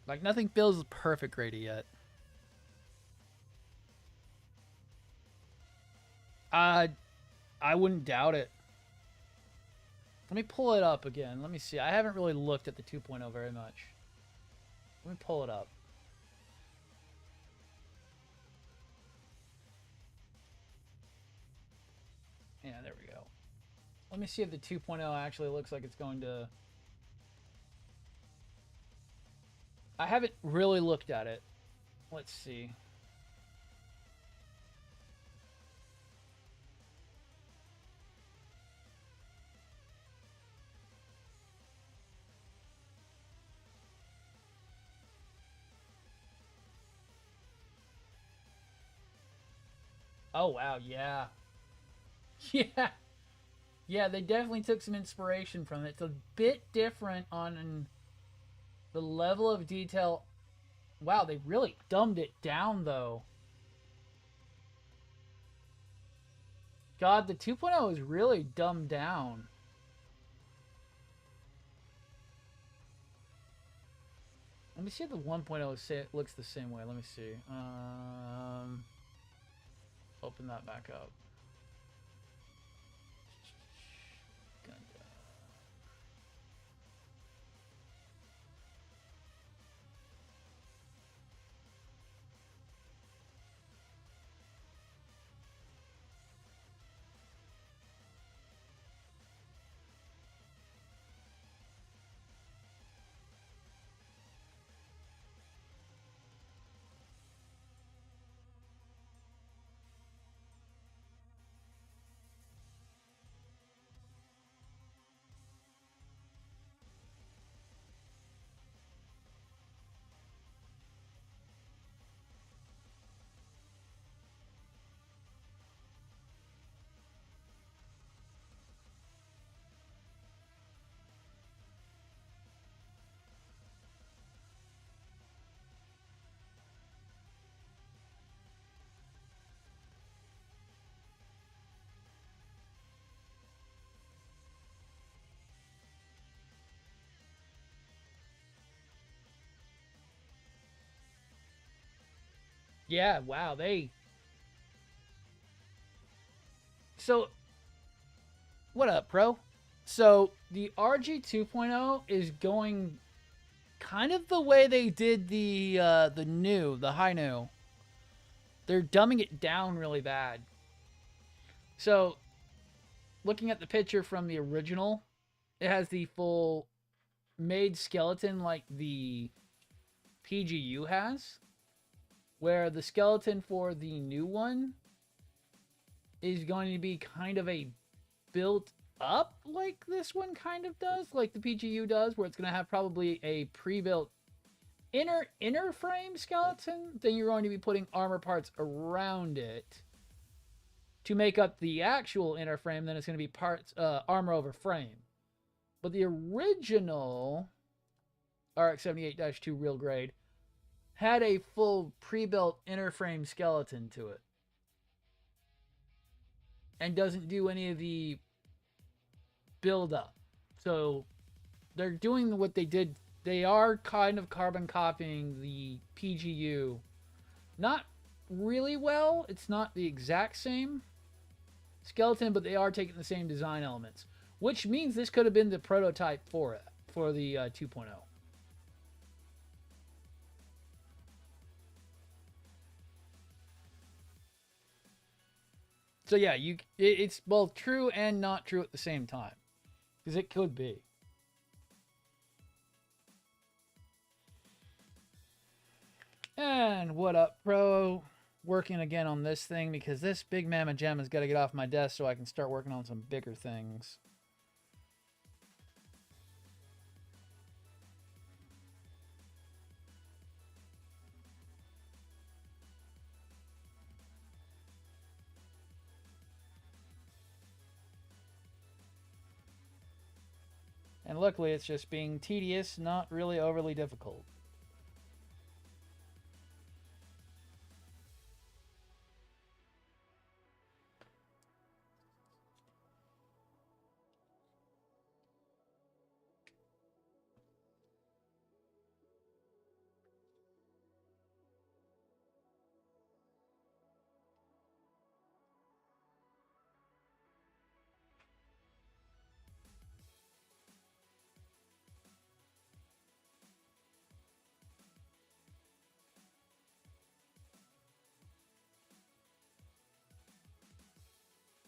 Like, nothing feels perfect grade yet. I wouldn't doubt it. Let me pull it up again. Let me see. I haven't really looked at the 2.0 very much. Let me pull it up. Yeah, there we go. Let me see if the 2.0 actually looks like it's going to... I haven't really looked at it. Let's see. Oh, wow, yeah. Yeah. Yeah, they definitely took some inspiration from it. It's a bit different on the level of detail. Wow, they really dumbed it down, though. God, the 2.0 is really dumbed down. Let me see if the 1.0 looks the same way. Let me see. Open that back up. Yeah, wow, they... So, what up, bro? So, the RG 2.0 is going kind of the way they did the high new. They're dumbing it down really bad. So, looking at the picture from the original, it has the full made skeleton like the PGU has, where the skeleton for the new one is going to be kind of a built up like this one kind of does, like the PGU does, where it's going to have probably a pre-built inner frame skeleton. Then you're going to be putting armor parts around it to make up the actual inner frame. Then it's going to be parts armor over frame. But the original rx78-2 real grade had a full pre-built inner frame skeleton to it. And doesn't do any of the build up. So they're doing what they did. They are kind of carbon copying the PGU. Not really well. It's not the exact same skeleton, but they are taking the same design elements. Which means this could have been the prototype for it, for the 2.0. So yeah, it's both true and not true at the same time. Because it could be. And what up, bro? Working again on this thing because this big mamma gem has got to get off my desk so I can start working on some bigger things. And luckily it's just being tedious, not really overly difficult.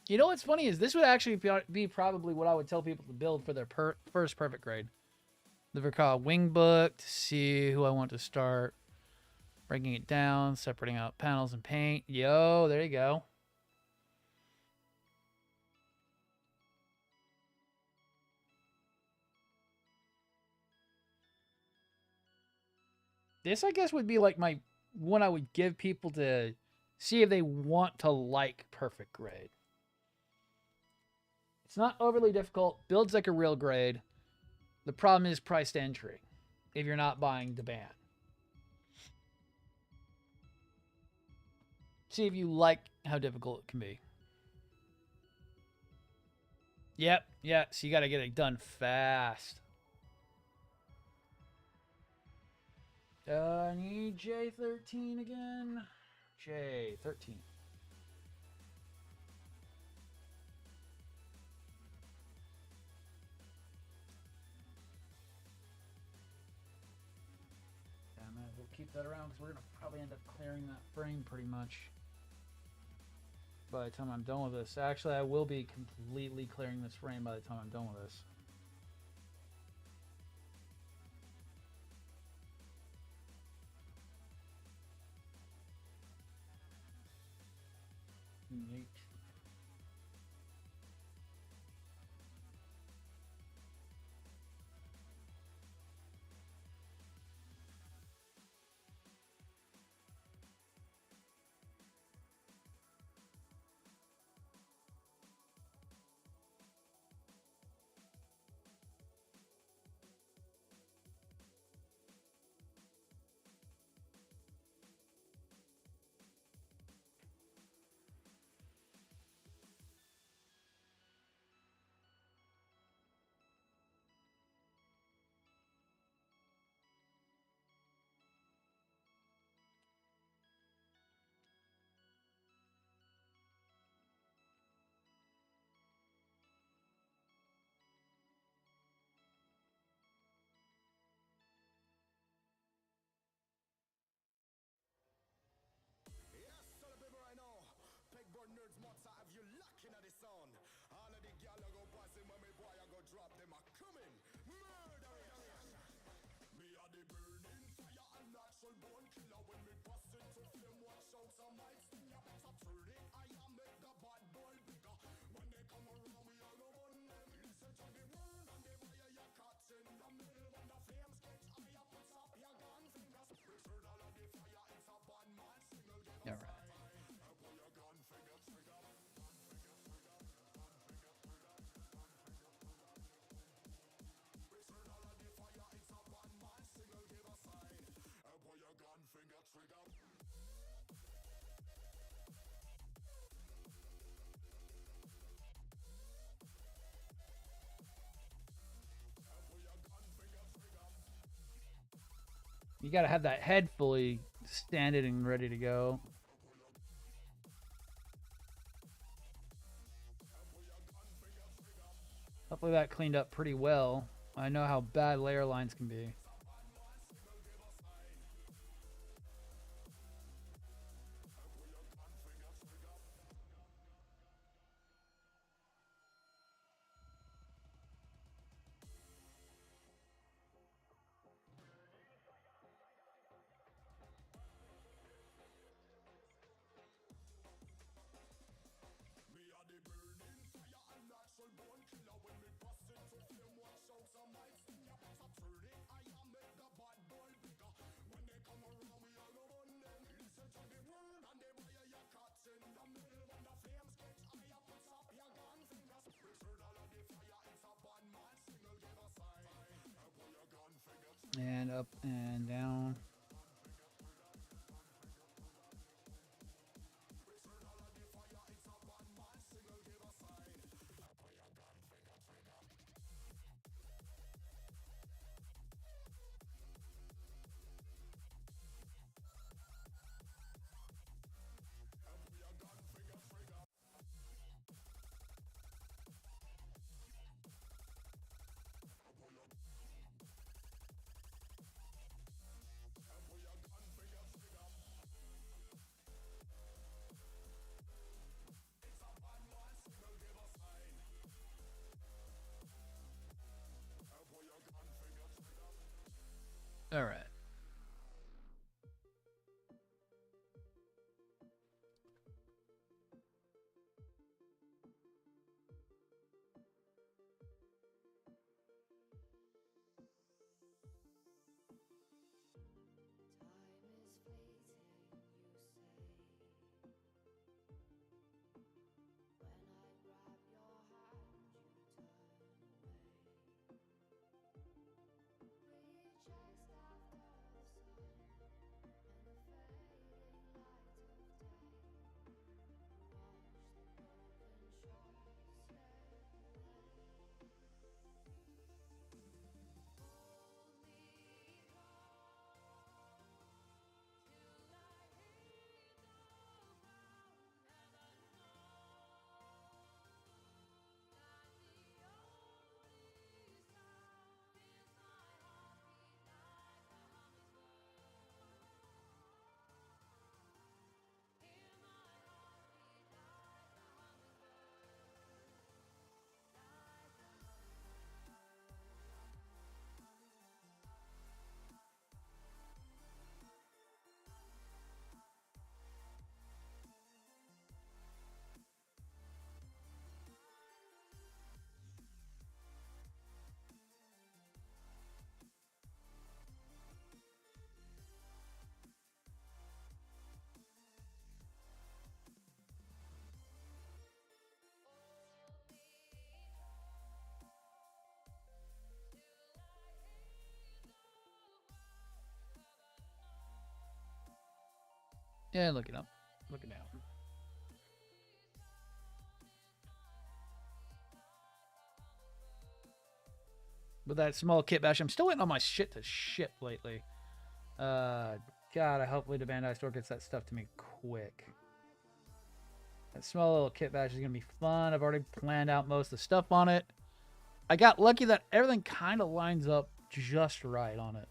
You know what's funny is this would actually be probably what I would tell people to build for their first perfect grade. The Verka wing book to see who I want to start. Breaking it down, separating out panels and paint. Yo, there you go. This, I guess, would be like my one I would give people to see if they want to like perfect grade. It's not overly difficult. Builds like a real grade. The problem is priced entry if you're not buying the band. See if you like how difficult it can be. Yep, yeah, so you got to get it done fast. I need J13 again. J13. Yeah, I might as well keep that around because we're going to probably end up clearing that frame pretty much by the time I'm done with this. Actually, I will be completely clearing this frame by the time I'm done with this. Neat. All right. You got to have that head fully standing and ready to go. Hopefully that cleaned up pretty well. I know how bad layer lines can be. And up and down. All right. Yeah, look it up. Look it down. With that small kit bash, I'm still waiting on my shit to ship lately. God, hopefully the Bandai store gets that stuff to me quick. That small little kit bash is going to be fun. I've already planned out most of the stuff on it. I got lucky that everything kind of lines up just right on it.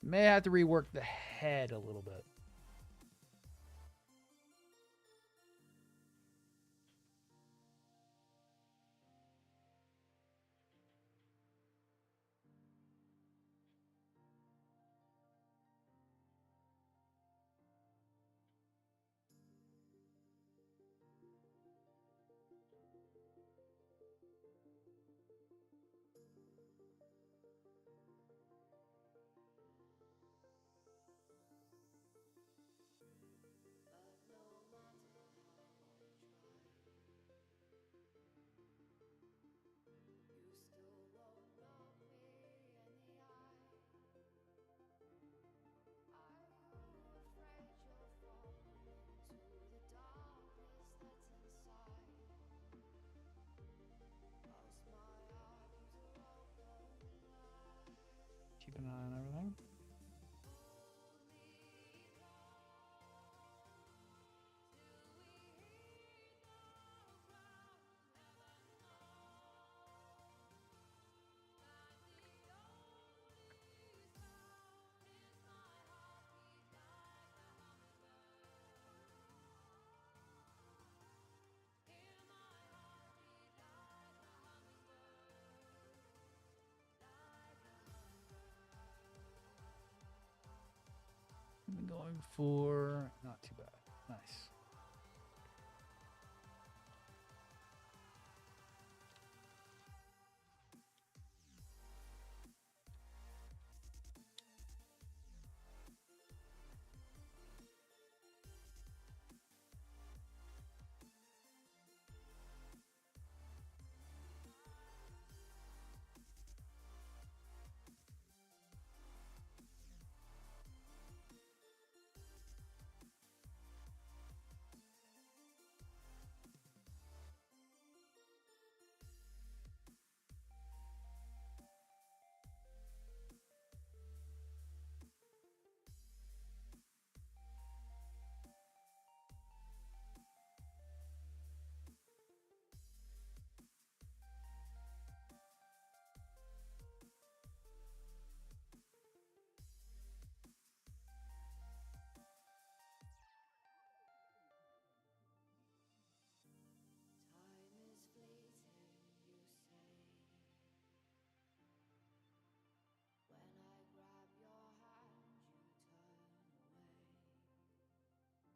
May have to rework the head a little bit. 0.4, not too bad. Nice.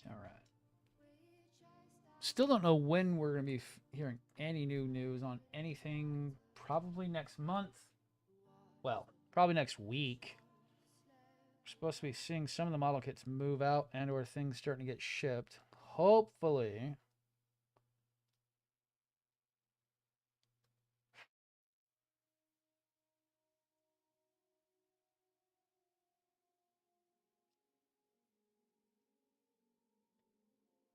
All right. Still don't know when we're going to be hearing any new news on anything. Probably next month. Well, probably next week. We're supposed to be seeing some of the model kits move out and or things starting to get shipped. Hopefully.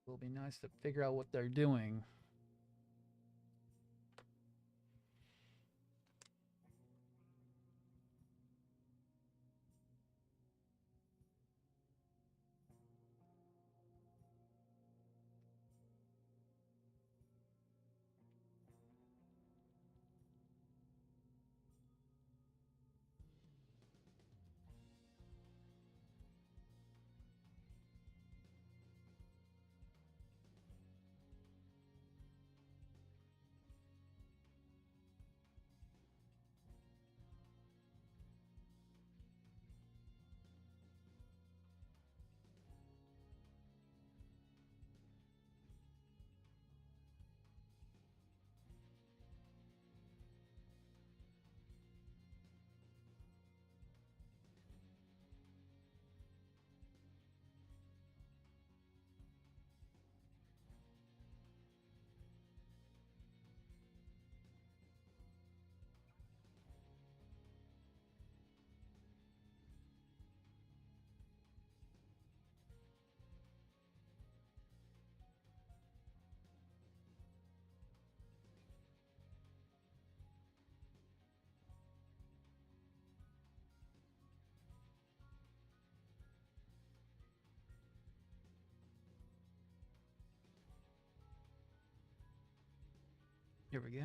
It'll be nice to figure out what they're doing. Here we go.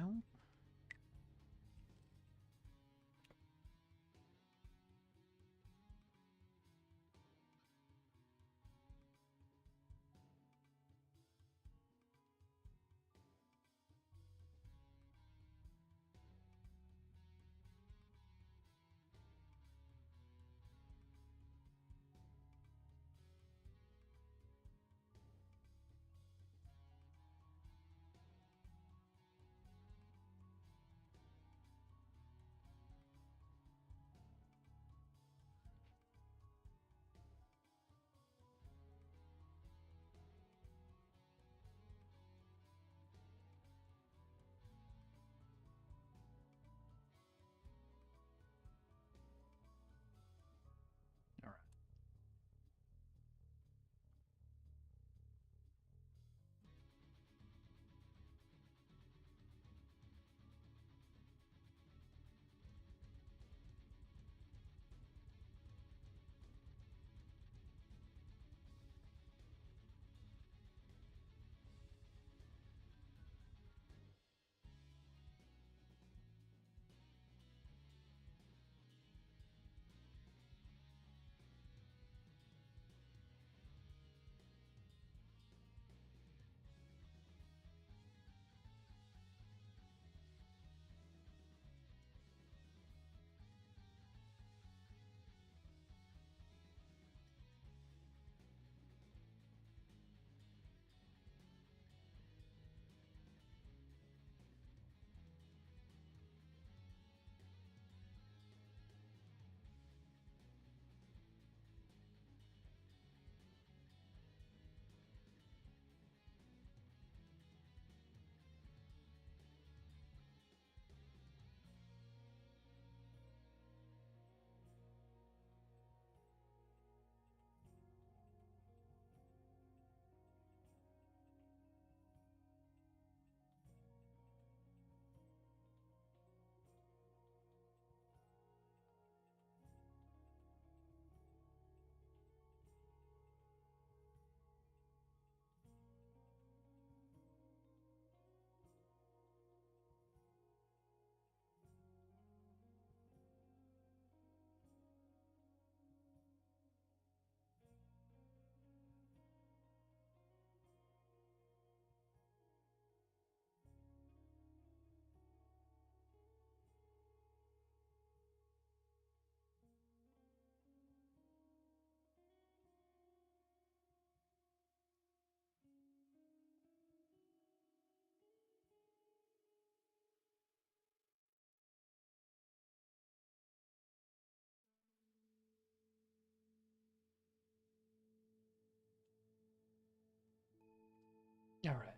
All right.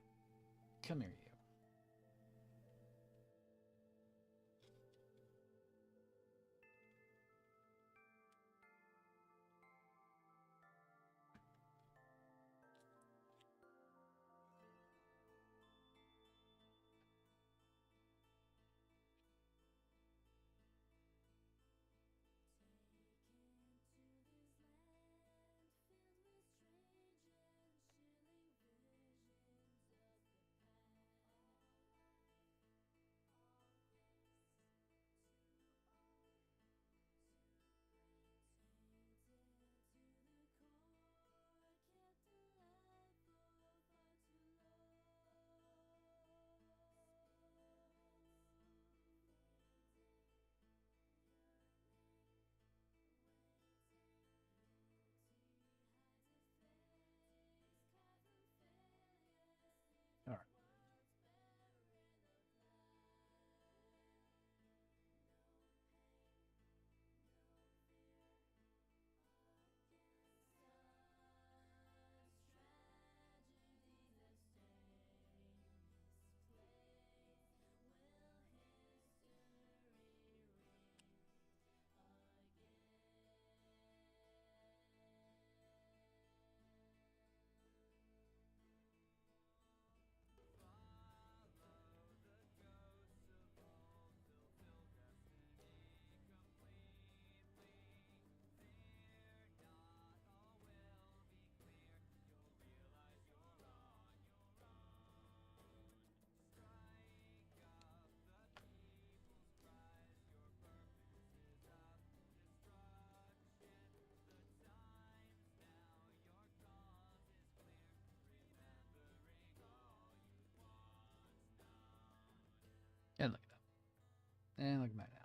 Come here, you. All right. And look at that. And look at that now.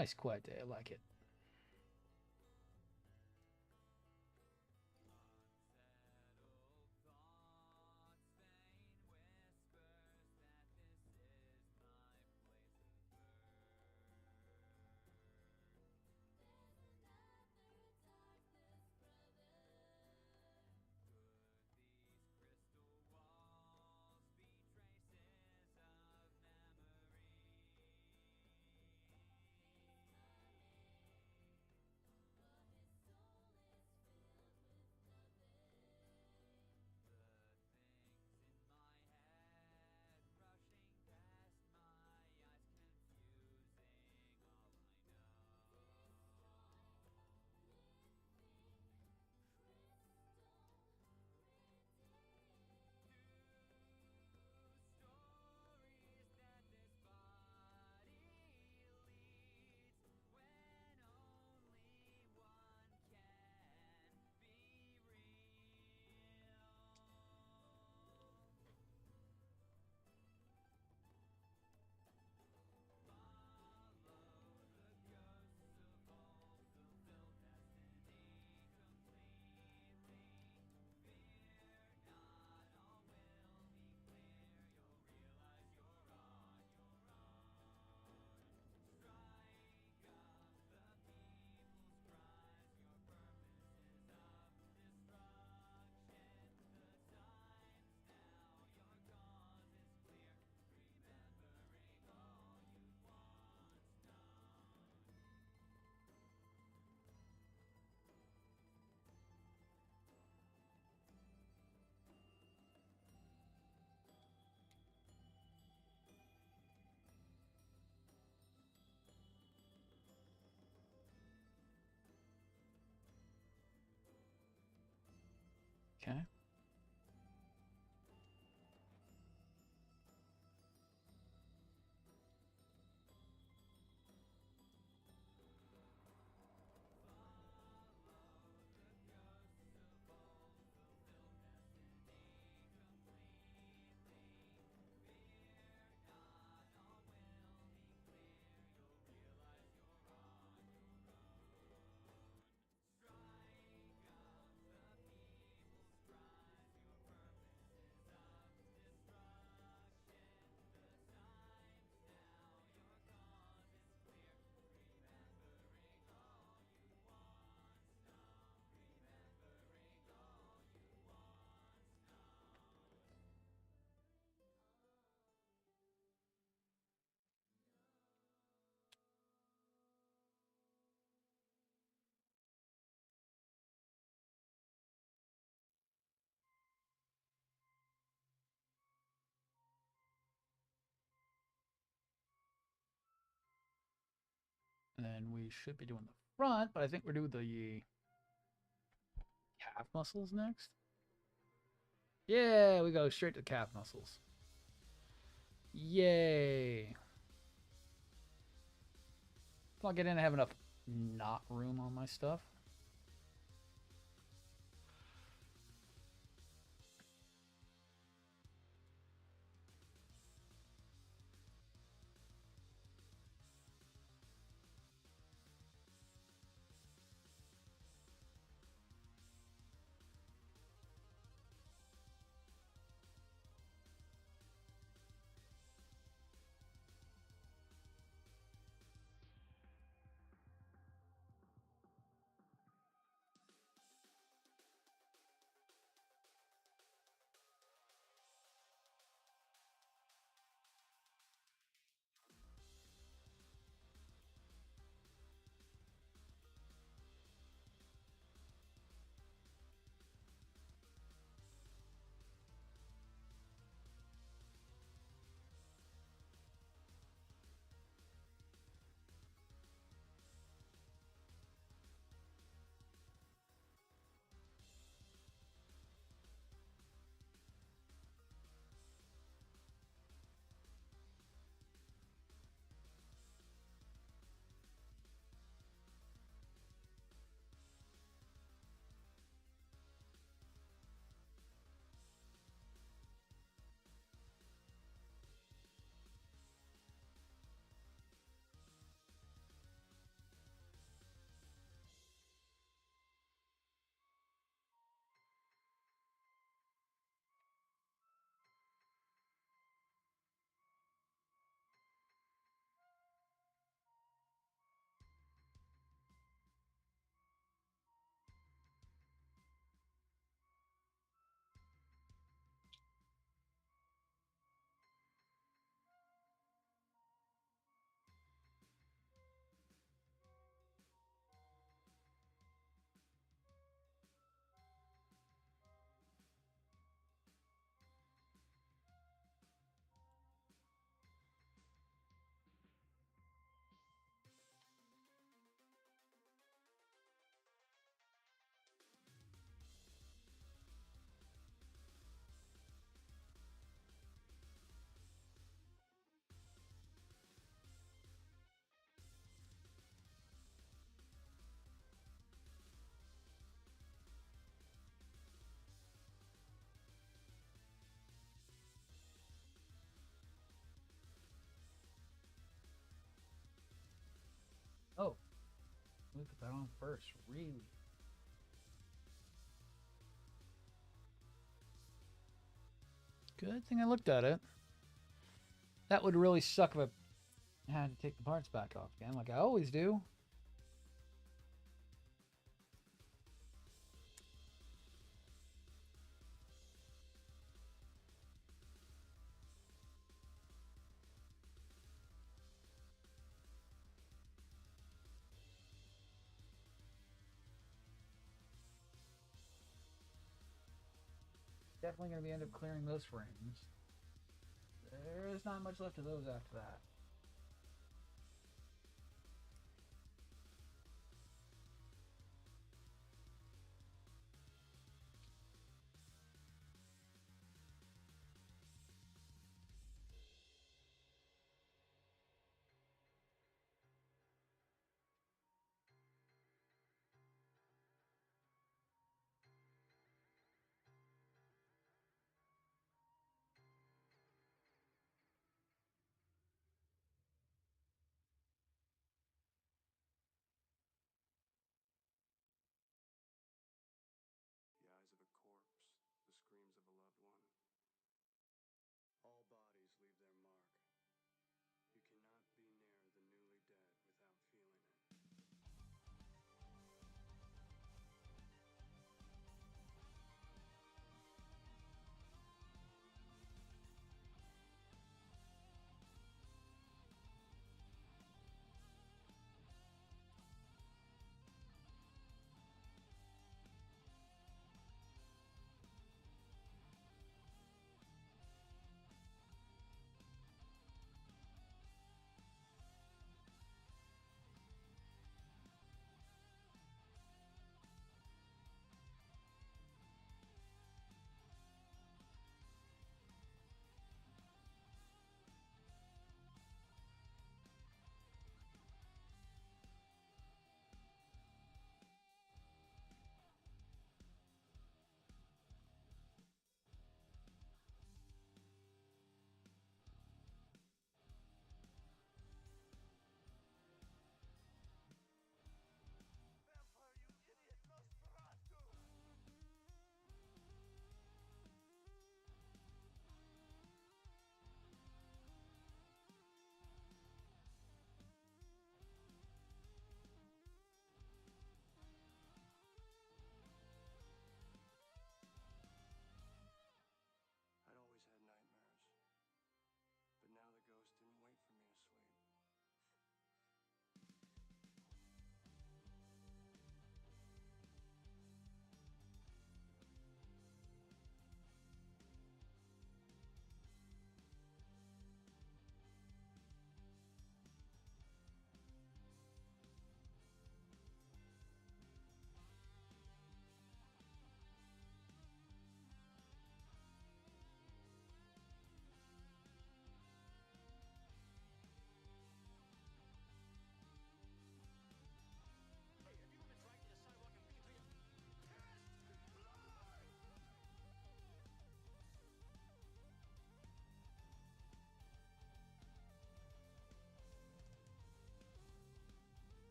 Nice quiet day. I like it. Okay. And then we should be doing the front, but I think we're doing the calf muscles next. Yeah, we go straight to calf muscles. Yay. Plug it in and have enough knot room on my stuff. Oh, look at that on first. Really? Good thing I looked at it. That would really suck if I had to take the parts back off again, like I always do. Definitely going to be end up clearing those frames. There's not much left of those after that.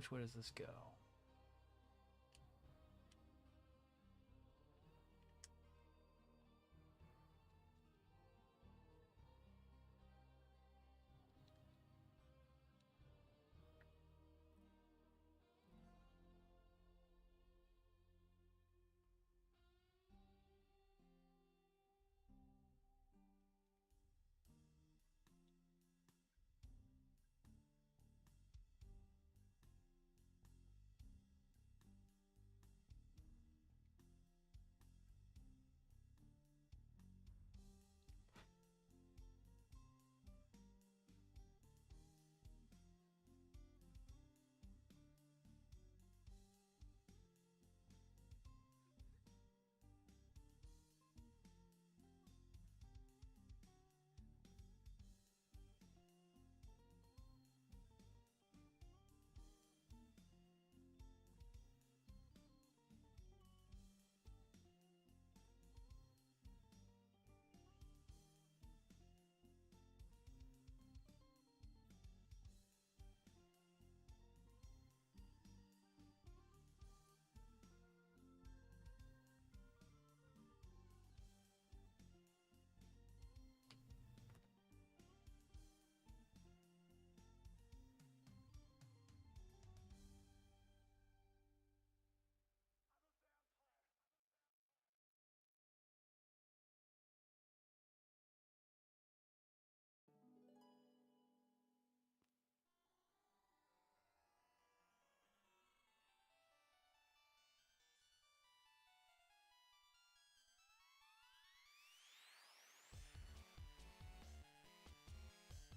which way does this go?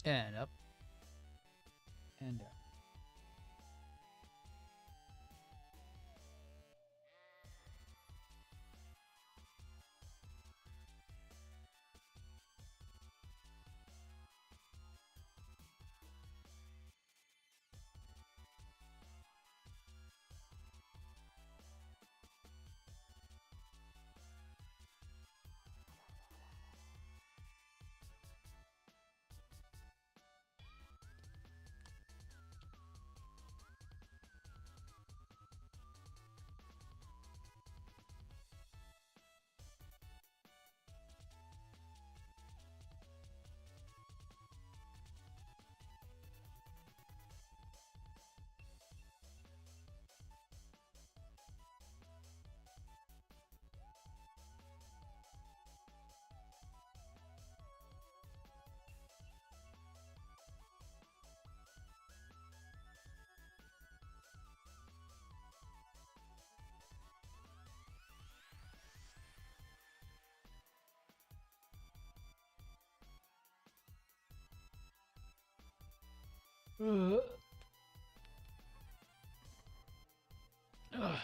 And up. And down. Ugh. Ugh.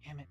Damn it.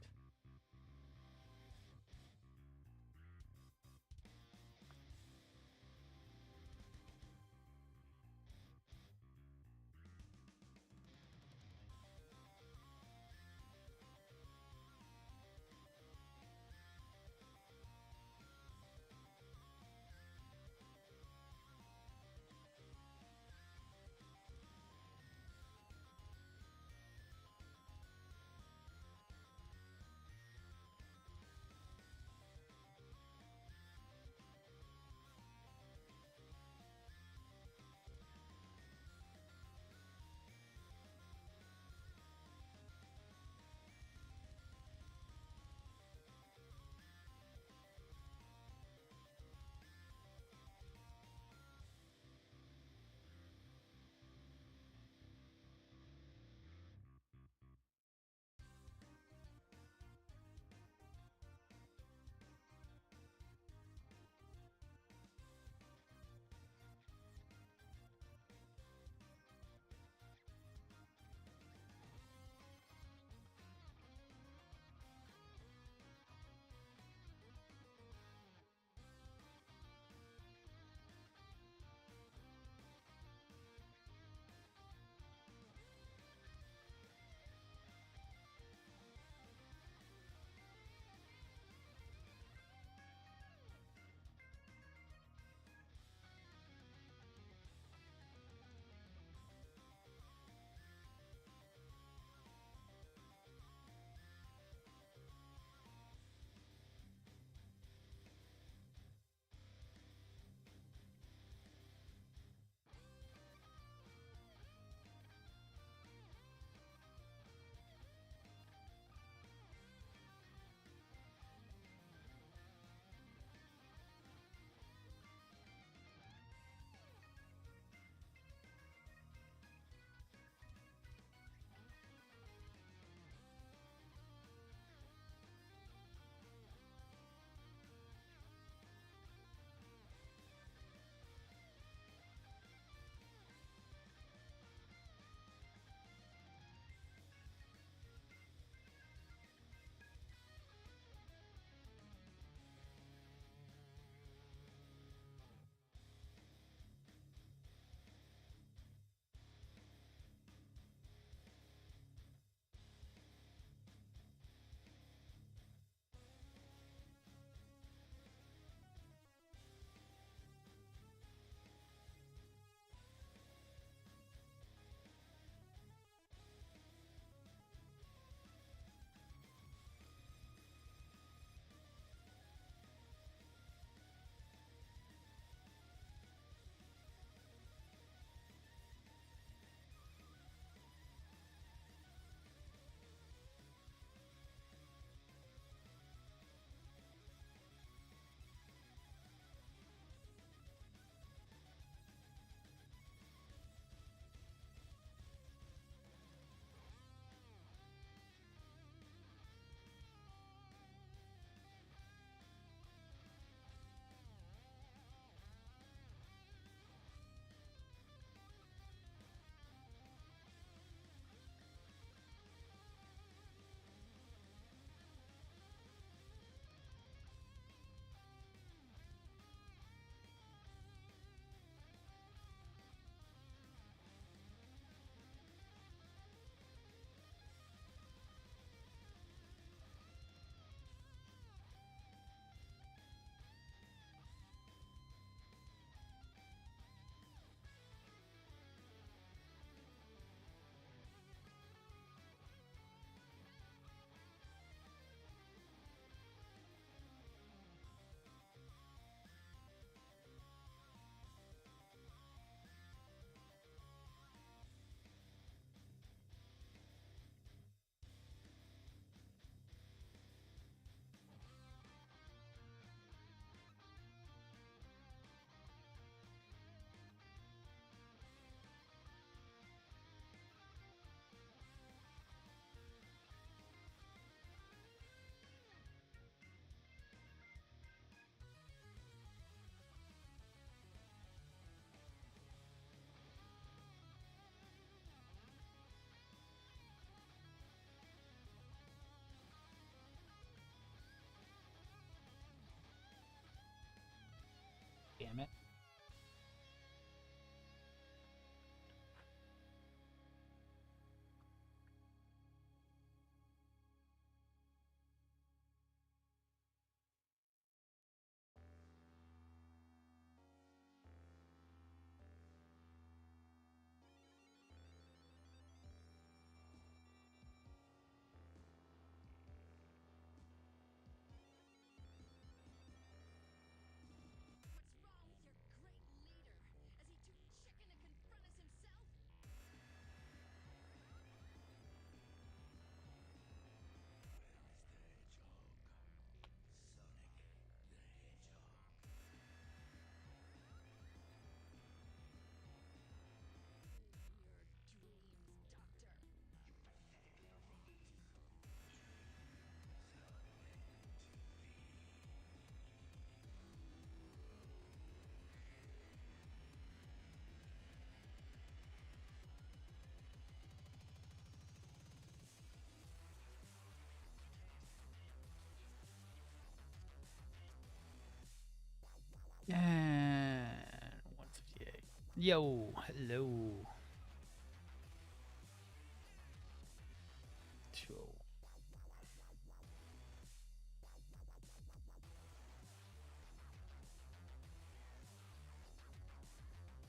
Yo, hello.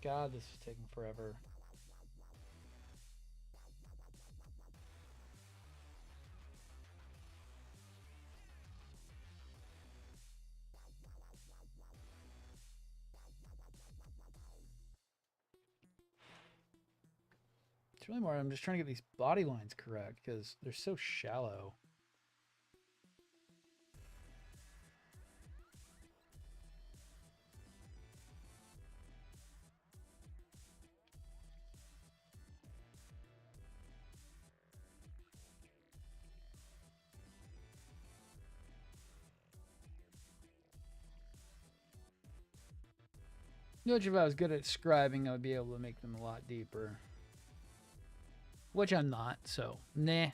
God, this is taking forever. It's really more, I'm just trying to get these body lines correct because they're so shallow. Which if I was good at scribing, I would be able to make them a lot deeper. Which I'm not, so nah.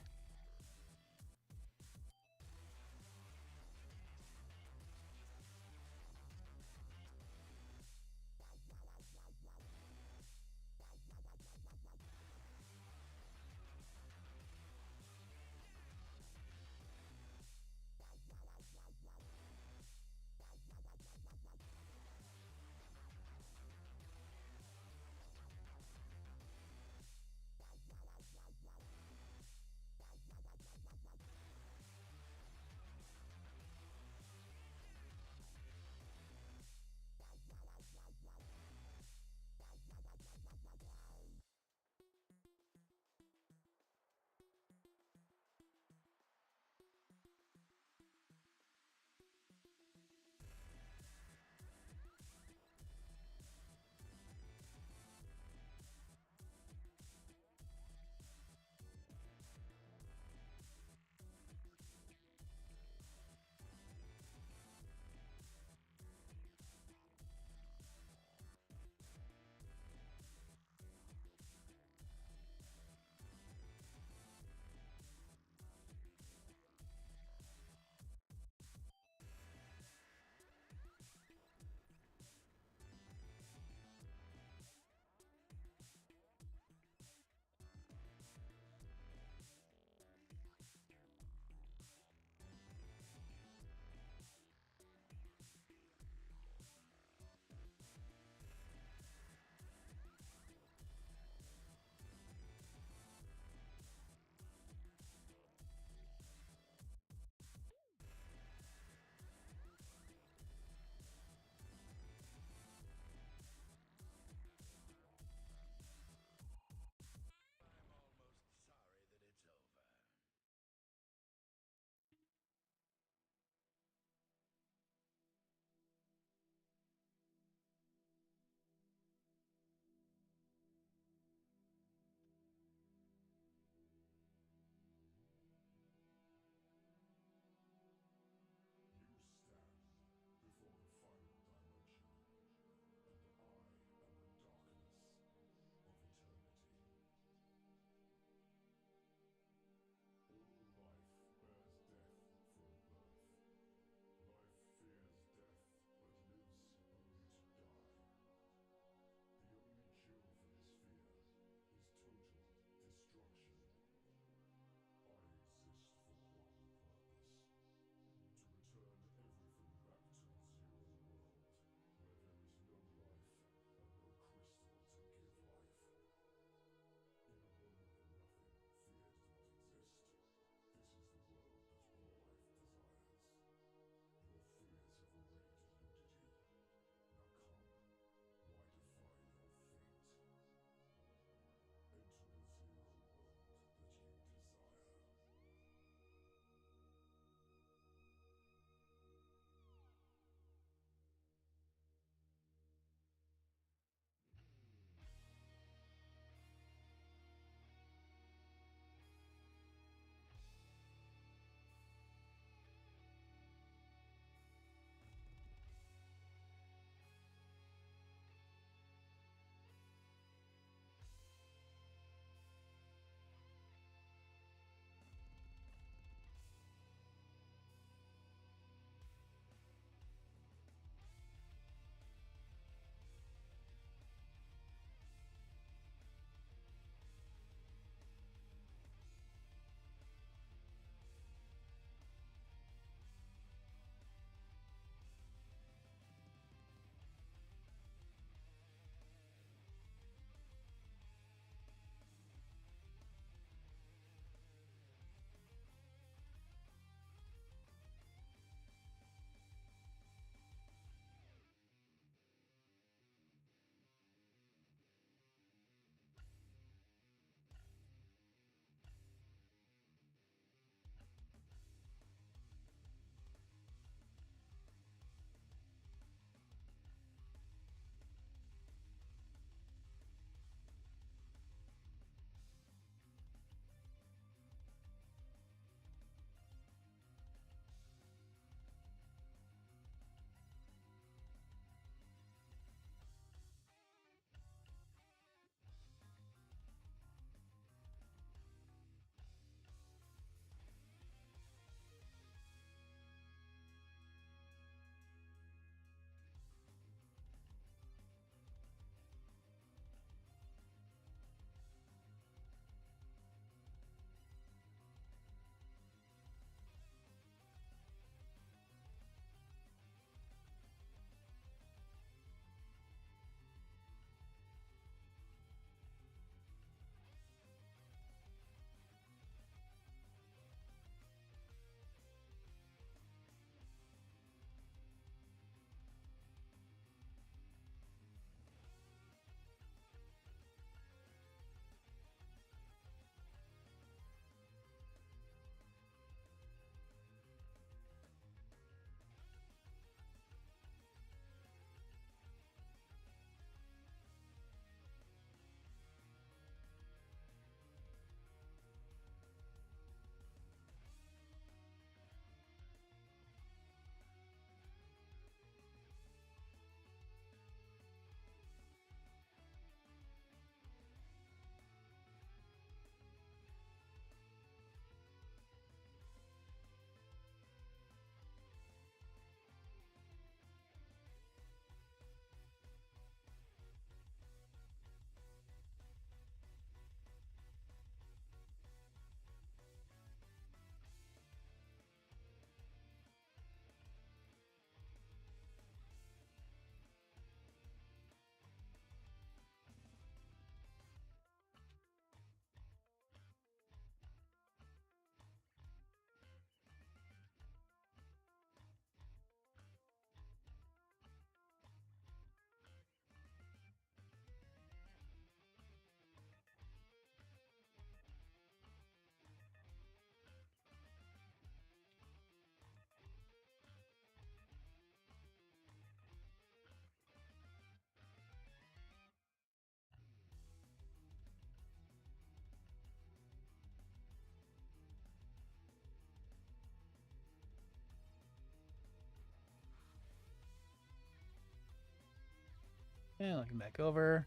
And looking back over.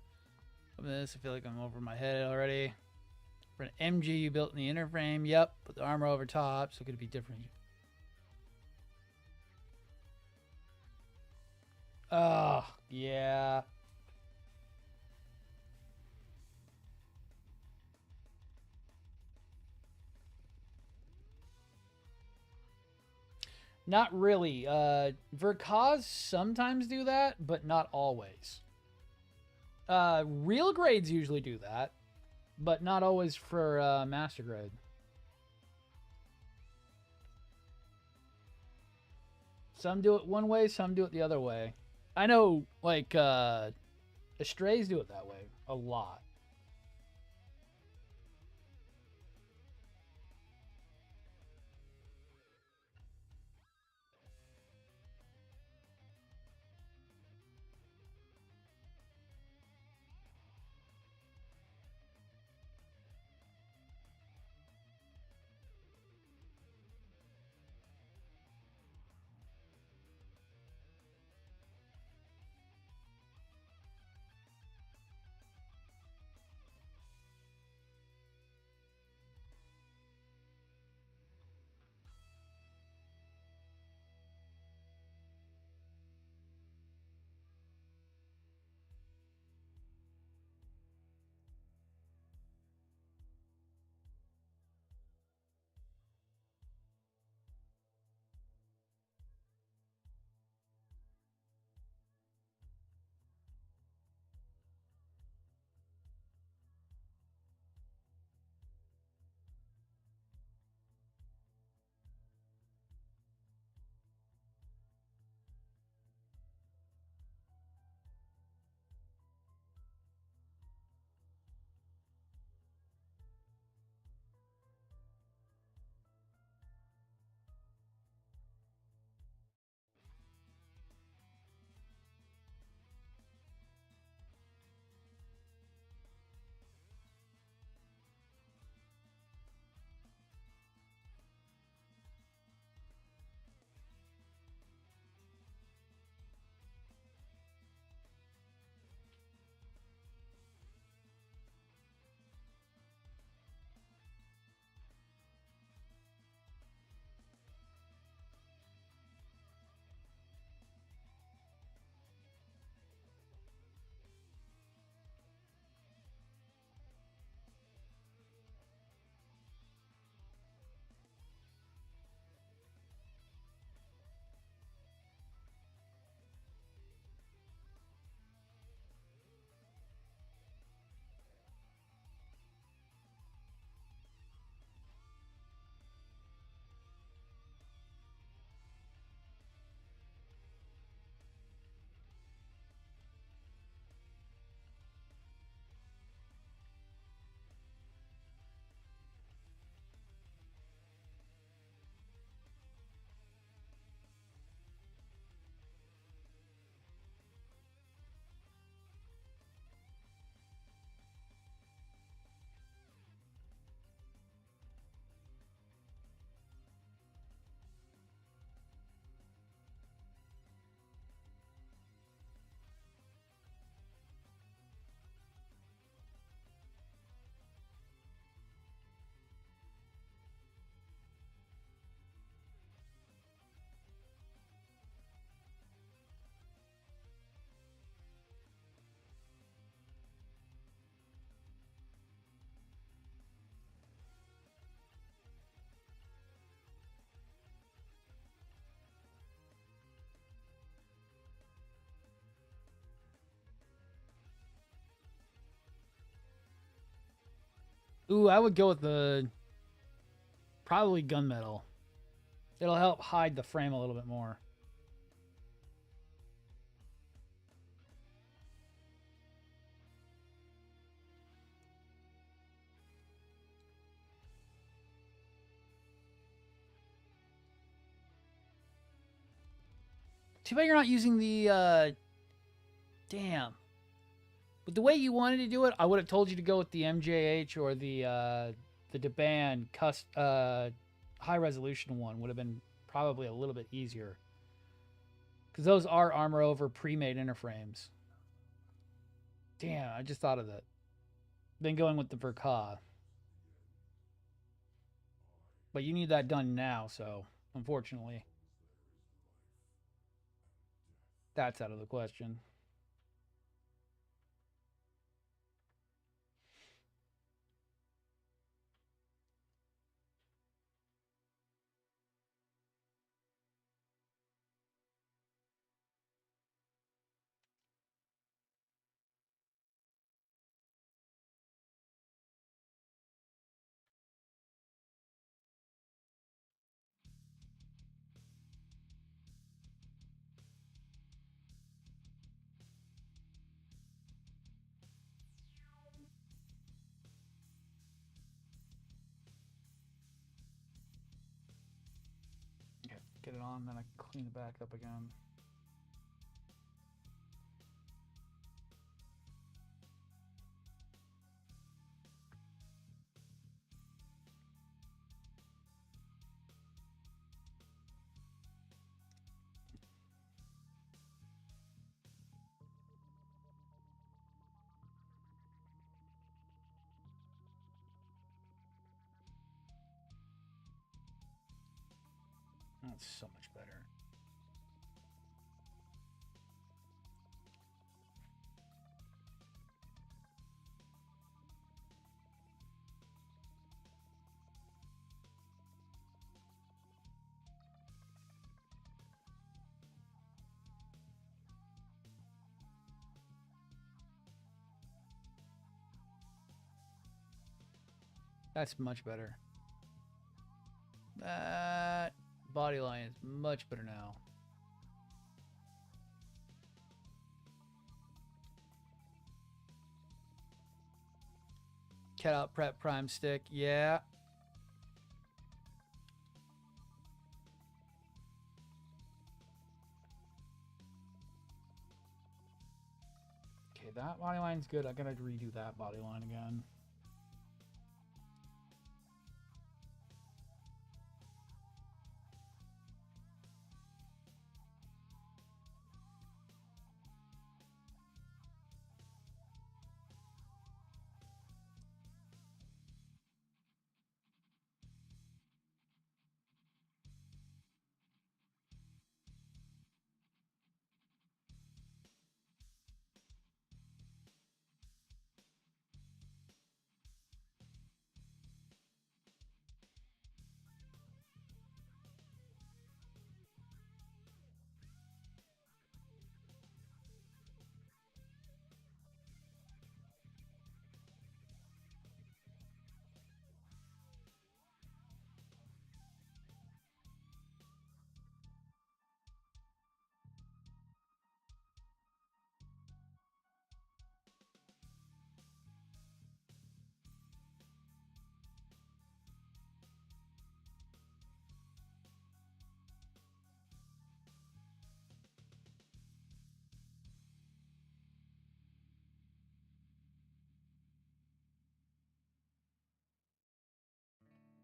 From this, I feel like I'm over my head already. For an MGU built in the inner frame, yep. Put the armor over top, so it could be different. Oh, yeah. Not really. Verkaz sometimes do that, but not always. Real grades usually do that, but not always for master grade. Some do it one way, some do it the other way. I know, like, Estrays do it that way a lot. Ooh, I would go with the probably gunmetal. It'll help hide the frame a little bit more. Too bad you're not using the, damn. But the way you wanted to do it, I would have told you to go with the MJH or the Deban high resolution one. Would have been probably a little bit easier. Because those are armor over pre-made interframes. Damn, I just thought of that. Then going with the Verka. But you need that done now, so unfortunately, that's out of the question. Okay, get it on, then I can clean it back up again. That's so much better. That's much better. That body line is much better now. Cut out prep prime stick. Yeah. Okay, that body line's good. I gotta redo that body line again.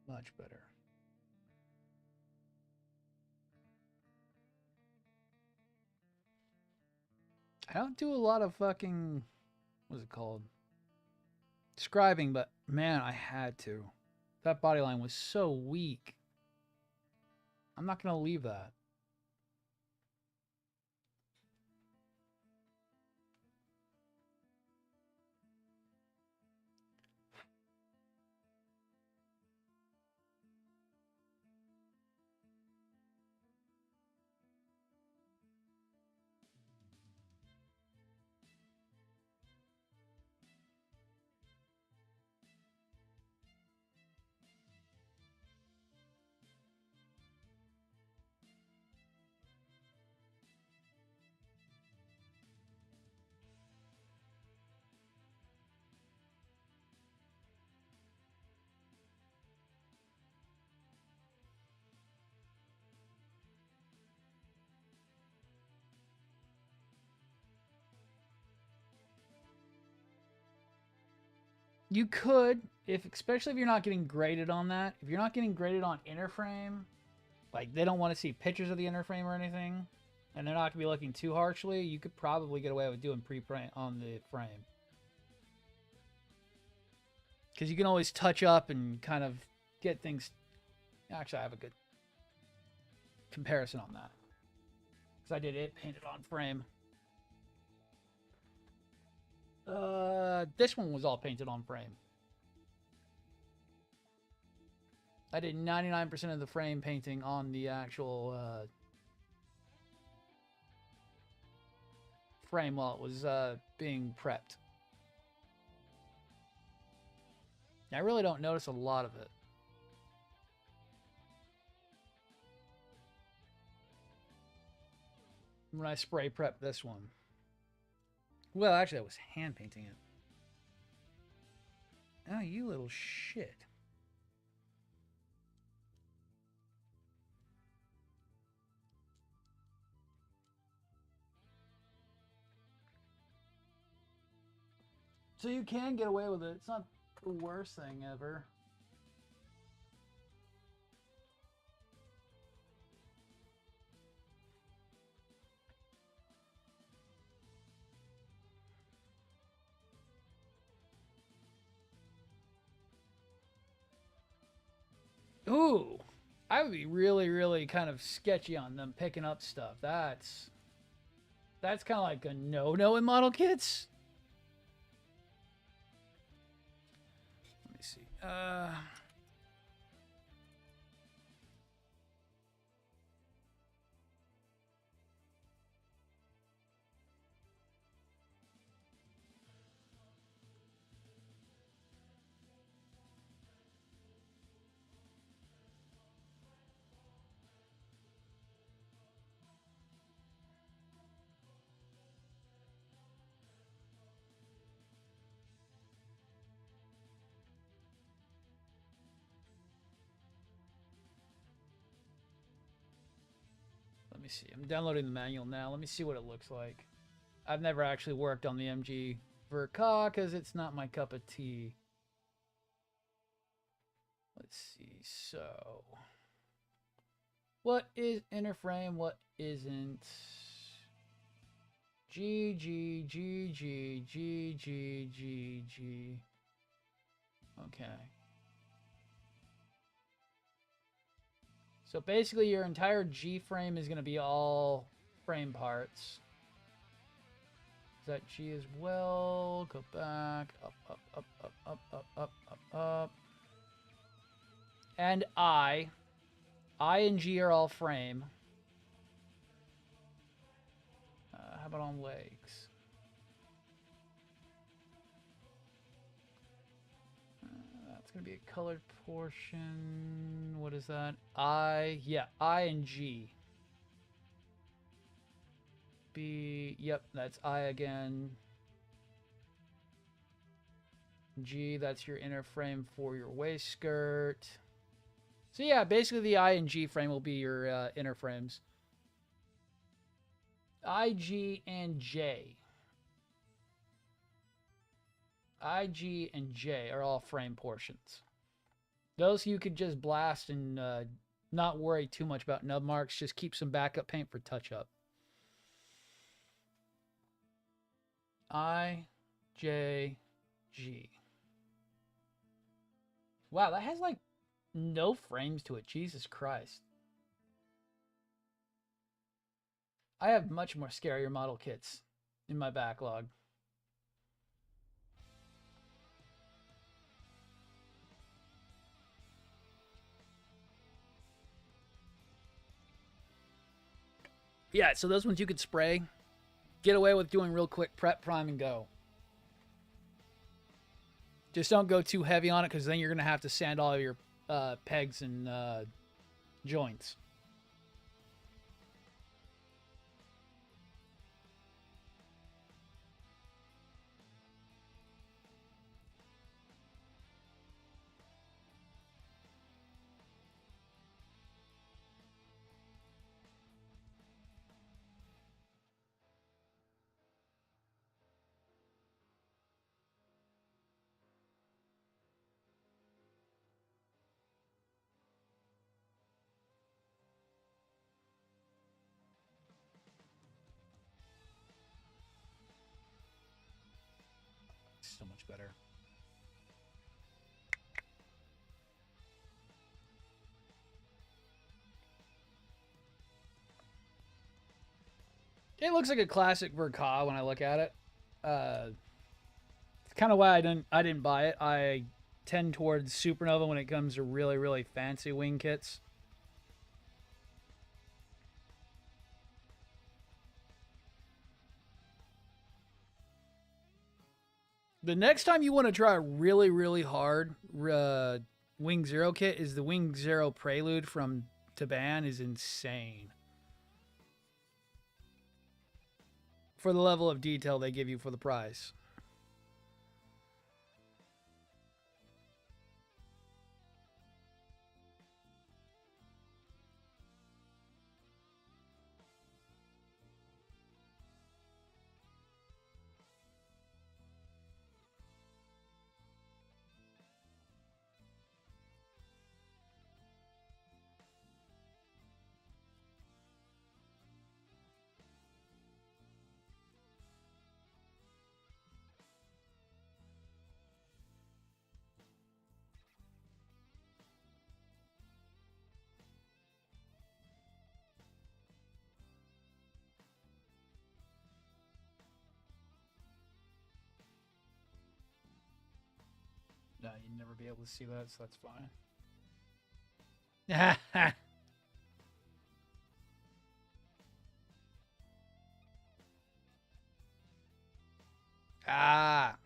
Much better. I don't do a lot of fucking, what's it called? Scribing, but man, I had to. That body line was so weak. I'm not gonna leave that. You could, if especially if you're not getting graded on that. If you're not getting graded on inner frame, like they don't want to see pictures of the inner frame or anything, and they're not gonna be looking too harshly, you could probably get away with doing pre-print on the frame. Because you can always touch up and kind of get things. Actually, I have a good comparison on that. Because I did it painted on frame. This one was all painted on frame. I did 99% of the frame painting on the actual frame while it was being prepped. I really don't notice a lot of it. When I spray prep this one. Well, actually, I was hand painting it. Oh, you little shit. So you can get away with it. It's not the worst thing ever. Ooh, I would be really kind of sketchy on them picking up stuff. That's kind of like a no-no in model kits. Let me see. Let me see. I'm downloading the manual now. Let me see what it looks like. I've never actually worked on the MG Verka because it's not my cup of tea. Let's see. So, what is inner frame? What isn't? G, G, G, G, G, G, G, G. Okay. So basically your entire G frame is going to be all frame parts. Is that G as well? Go back. Up, up, up, up, up, up, up, up, up. And I and G are all frame. How about on legs? That's going to be a colored portion. What is that? I and G. B, yep, that's I again. G, that's your inner frame for your waist skirt. So yeah, basically the I and G frame will be your inner frames. I, G, and J. I, G, and J are all frame portions. Those you could just blast and not worry too much about nub marks. Just keep some backup paint for touch-up. I, J, G. Wow, that has like no frames to it. Jesus Christ. I have much more scarier model kits in my backlog. Yeah, so those ones you could spray. Get away with doing real quick prep, prime, and go. Just don't go too heavy on it because then you're going to have to sand all of your pegs and joints. So much better. It looks like a classic Verka when I look at it. It's kind of why I didn't buy it. I tend towards Supernova when it comes to really, really fancy wing kits. The next time you want to try a really, really hard Wing Zero kit is the Wing Zero Prelude from Taban is insane. For the level of detail they give you for the price. No, you'd never be able to see that, so that's fine. Ah.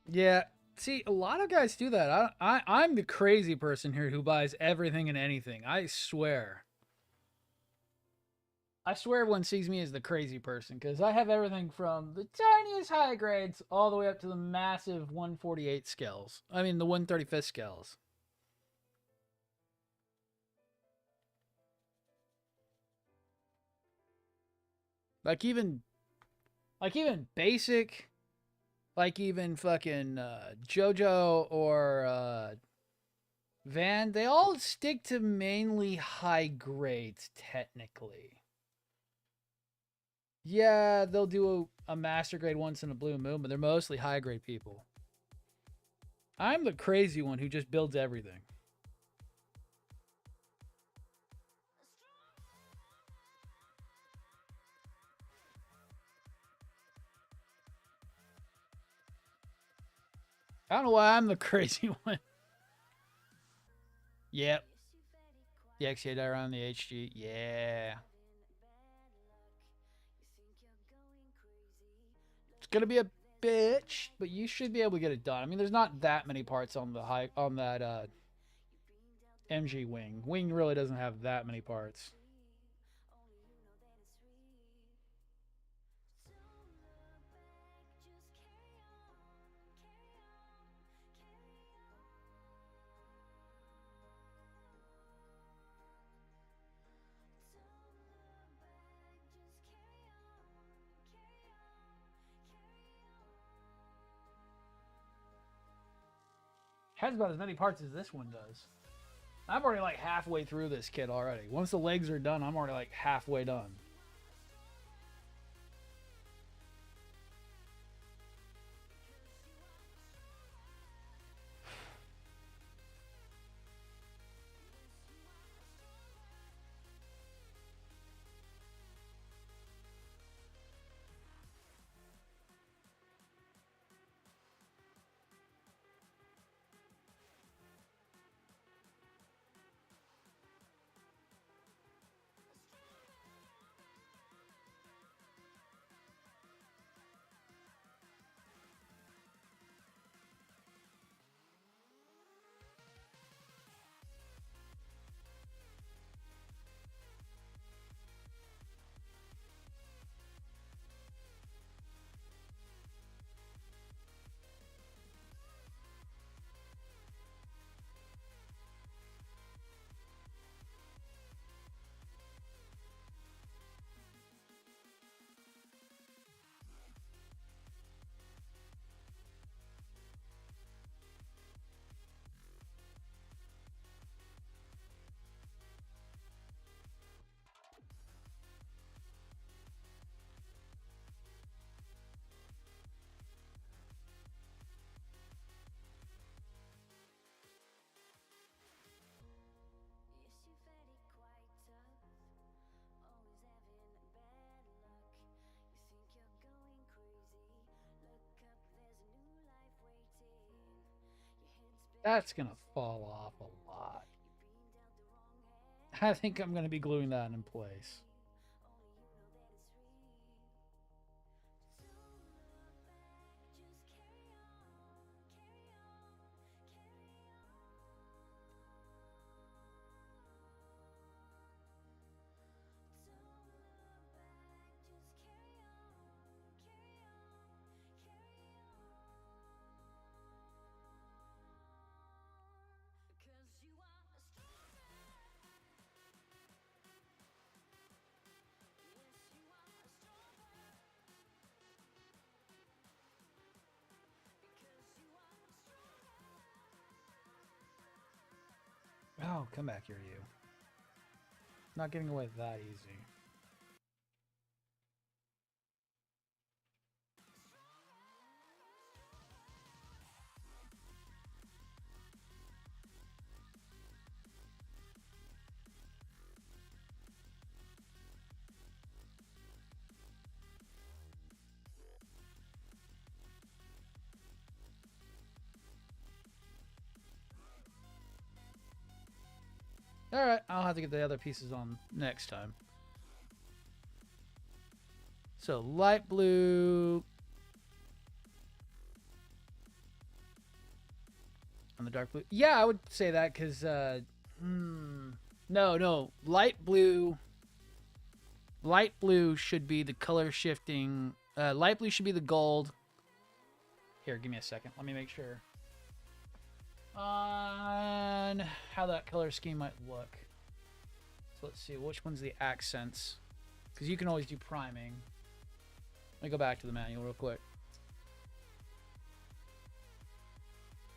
Yeah. See, a lot of guys do that. I'm the crazy person here who buys everything and anything. I swear. I swear everyone sees me as the crazy person because I have everything from the tiniest high grades all the way up to the massive 148 scales. I mean, the 135th scales. Like even basic, like even fucking JoJo or Van, they all stick to mainly high grades technically. Yeah, they'll do a master grade once in a blue moon, but they're mostly high grade people. I'm the crazy one who just builds everything. I don't know why I'm the crazy one. Yep. The XA die around the HG. Yeah. It's gonna be a bitch, but you should be able to get it done. I mean, there's not that many parts on the that MG wing. Wing really doesn't have that many parts. Has about as many parts as this one does. I'm already like halfway through this kit already. Once the legs are done, I'm already like halfway done. That's going to fall off a lot. I think I'm going to be gluing that in place. Oh, come back here, you. Not getting away that easy. Alright, I'll have to get the other pieces on next time. So, light blue. On the dark blue. Yeah, I would say that because, no. Light blue should be the color shifting. Light blue should be the gold. Here, give me a second. Let me make sure on how that color scheme might look. So let's see, which one's the accents? Because you can always do priming. Let me go back to the manual real quick.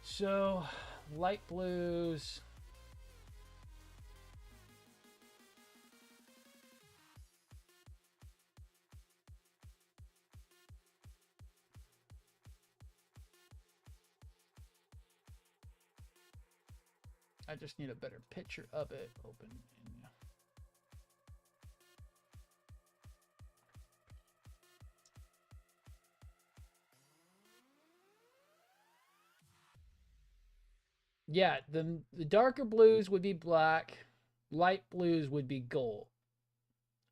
So, light blues. I just need a better picture of it. Open. Yeah, the darker blues would be black. Light blues would be gold.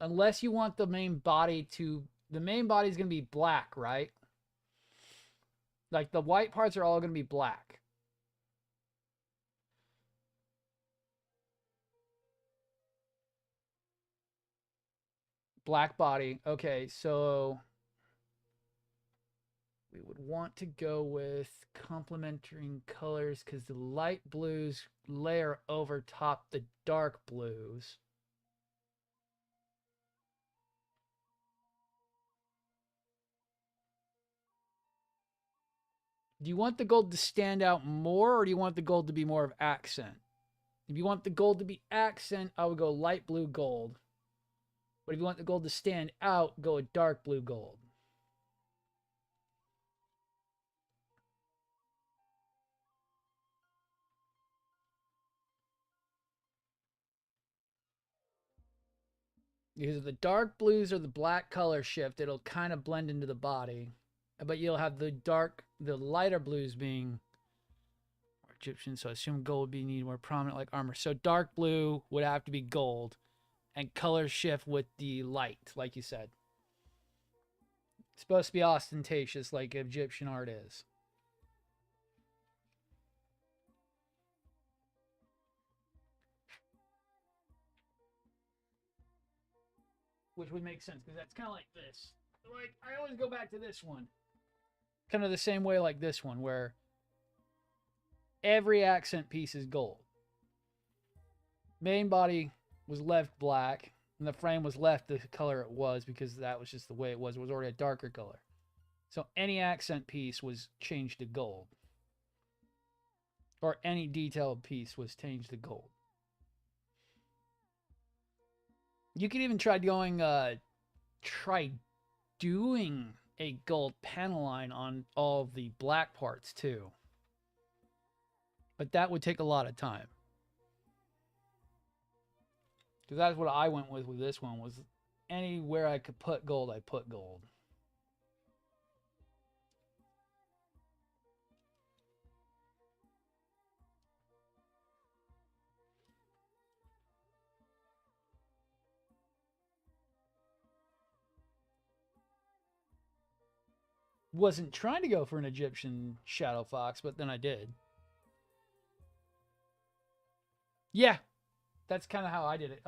Unless you want the main body to... The main body is going to be black, right? Like, the white parts are all going to be black. Black body. Okay, so... we would want to go with complementing colors because the light blues layer over top the dark blues. Do you want the gold to stand out more, or do you want the gold to be more of accent? If you want the gold to be accent, I would go light blue gold. But if you want the gold to stand out, go a dark blue gold. Because if the dark blues are the black color shift, it'll kind of blend into the body. But you'll have the lighter blues being Egyptian, so I assume gold would be needed more prominent like armor. So dark blue would have to be gold, and color shift with the light, like you said. It's supposed to be ostentatious like Egyptian art is. Which would make sense, because that's kind of like this. Like, I always go back to this one. Kind of the same way like this one, where every accent piece is gold. Main body was left black, and the frame was left the color it was, because that was just the way it was. It was already a darker color. So any accent piece was changed to gold. Or any detailed piece was changed to gold. You could even try doing a gold panel line on all of the black parts too. But that would take a lot of time. Because that's what I went with this one, was anywhere I could put gold, I put gold. Wasn't trying to go for an Egyptian Shadow Fox, but then I did. Yeah, that's kind of how I did it.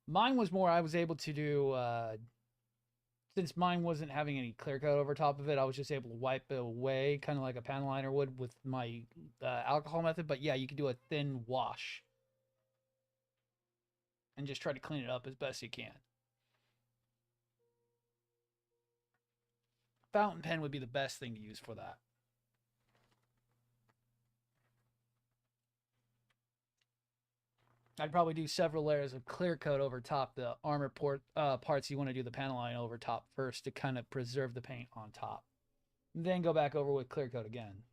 Mine was more, I was able to do, since mine wasn't having any clear coat over top of it, I was just able to wipe it away, kind of like a panel liner would with my alcohol method. But yeah, you could do a thin wash and just try to clean it up as best you can. Fountain pen would be the best thing to use for that. I'd probably do several layers of clear coat over top the armor parts you want to do the panel line over top first to kind of preserve the paint on top. Then go back over with clear coat again.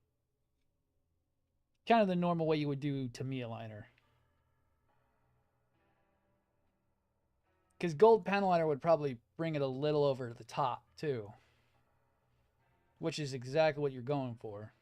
Kind of the normal way you would do Tamiya liner. Because gold panel liner would probably bring it a little over the top too. Which is exactly what you're going for.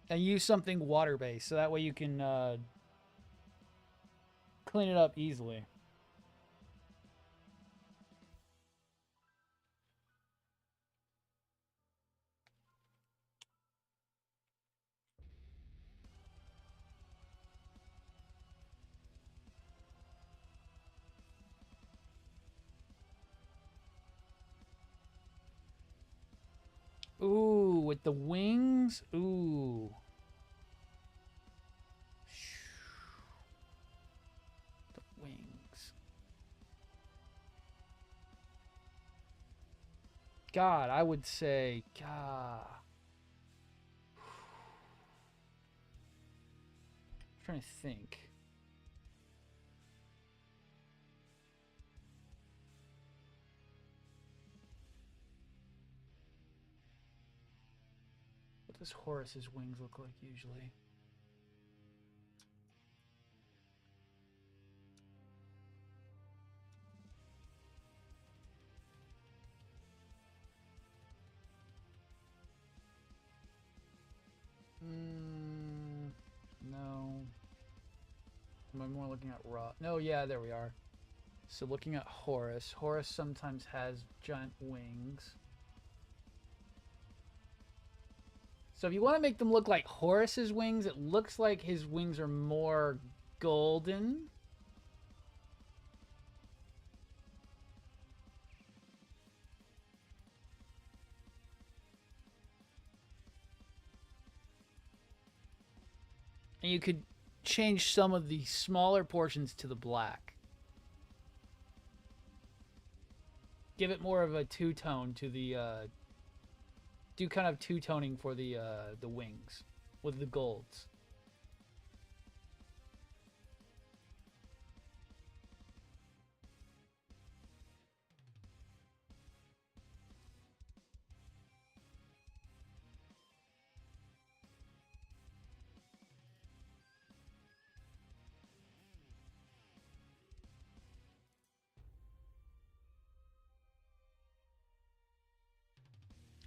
And use something water-based so that way you can clean it up easily. Ooh, with the wings? Ooh. The wings. God, I would say, God. I'm trying to think. What does Horus's wings look like usually? No. Am I more looking at raw? No, yeah, there we are. So looking at Horus. Horus sometimes has giant wings. So if you want to make them look like Horus's wings, it looks like his wings are more golden. And you could change some of the smaller portions to the black. Give it more of a two-tone to the do kind of two-toning for the wings with the golds.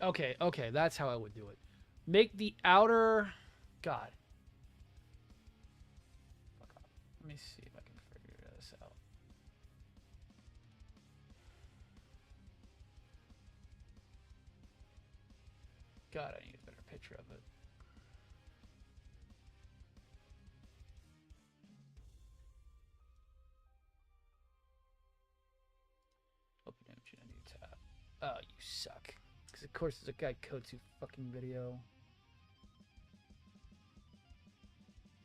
Okay, okay, that's how I would do it. Make the outer... God. Fuck off. Let me see if I can figure this out. God, I need a better picture of it. Open image in a new tab. Oh, you suck. Because of course there's a guy Kotsu fucking video.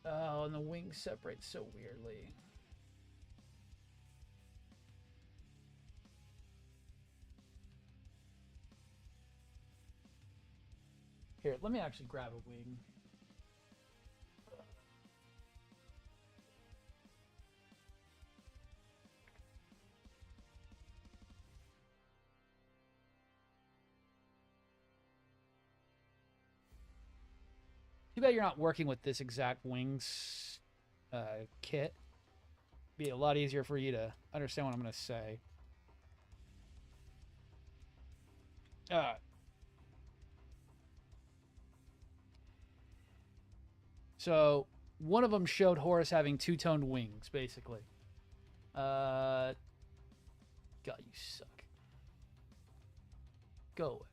Oh, and the wings separate so weirdly. Here, let me actually grab a wing. Too bad you're not working with this exact wings kit. Be a lot easier for you to understand what I'm going to say. So one of them showed Horus having two-toned wings, basically. God, you suck. Go away.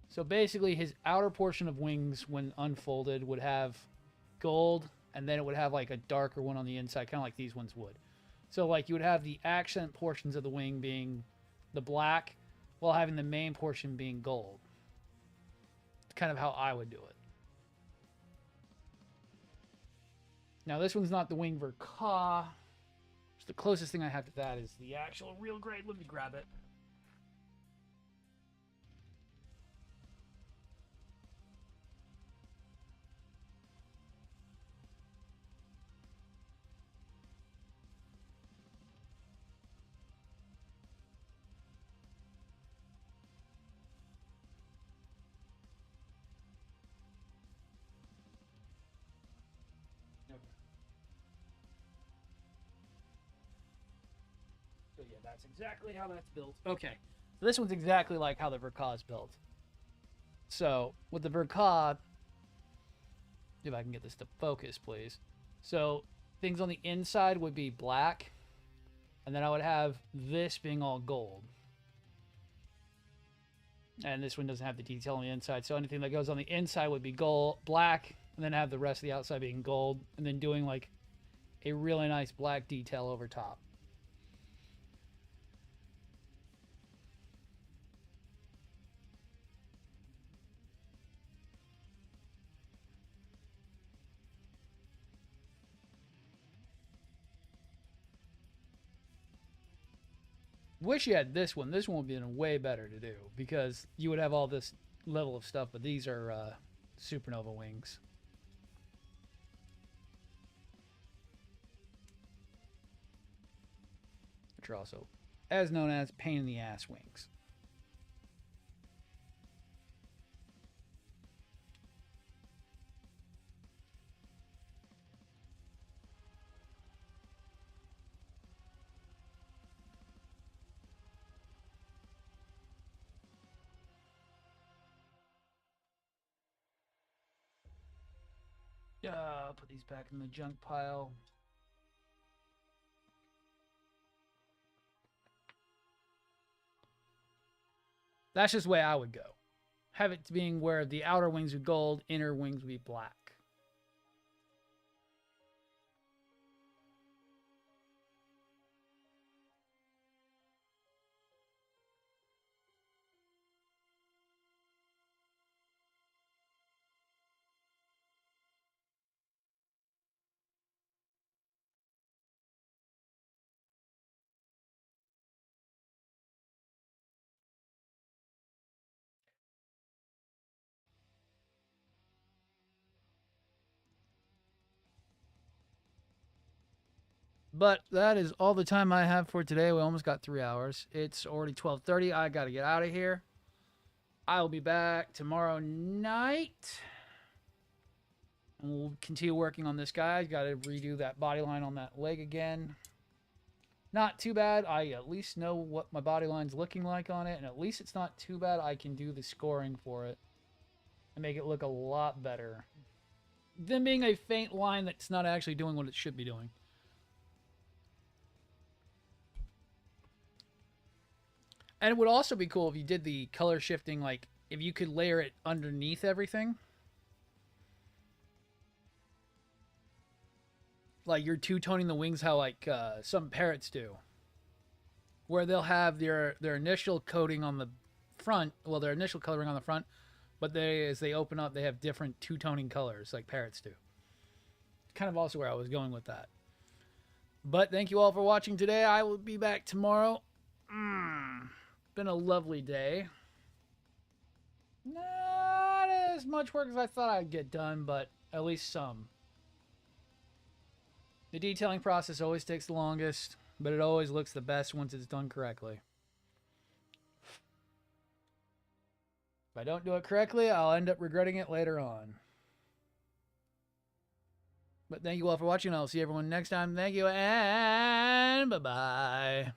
So basically, his outer portion of wings, when unfolded, would have gold, and then it would have like a darker one on the inside, kind of like these ones would. So like you would have the accent portions of the wing being the black, while having the main portion being gold. It's kind of how I would do it. Now this one's not the wing Verka. The closest thing I have to that is the actual real grade. Let me grab it. So yeah, that's exactly how that's built. Okay, so this one's exactly like how the Verka is built. So with the Verka, if I can get this to focus, please. So things on the inside would be black, and then I would have this being all gold. And this one doesn't have the detail on the inside, so anything that goes on the inside would be gold, black, and then have the rest of the outside being gold, and then doing like a really nice black detail over top. Wish you had this one. This one would be way better to do because you would have all this level of stuff, but these are supernova wings. Which are also as known as pain in the ass wings. I'll put these back in the junk pile. That's just the way I would go. Have it being where the outer wings would gold, inner wings would be black. But that is all the time I have for today. We almost got 3 hours. It's already 12:30. I got to get out of here. I will be back tomorrow night. And we'll continue working on this guy. Got to redo that body line on that leg again. Not too bad. I at least know what my body line's looking like on it. And at least it's not too bad. I can do the scoring for it. And make it look a lot better. Than being a faint line that's not actually doing what it should be doing. And it would also be cool if you did the color shifting, like if you could layer it underneath everything. Like you're two-toning the wings how like some parrots do. Where they'll have their initial coating on the front, well their initial coloring on the front, but they as they open up they have different two-toning colors like parrots do. Kind of also where I was going with that. But thank you all for watching today. I will be back tomorrow. Been a lovely day. Not as as much work as I thought I'd get done, but at least some. The detailing process always takes the longest, but it always looks the best once it's done correctly. If I don't do it correctly, I'll end up regretting it later on. But thank you all for watching. I'll see everyone next time. Thank you, and bye-bye.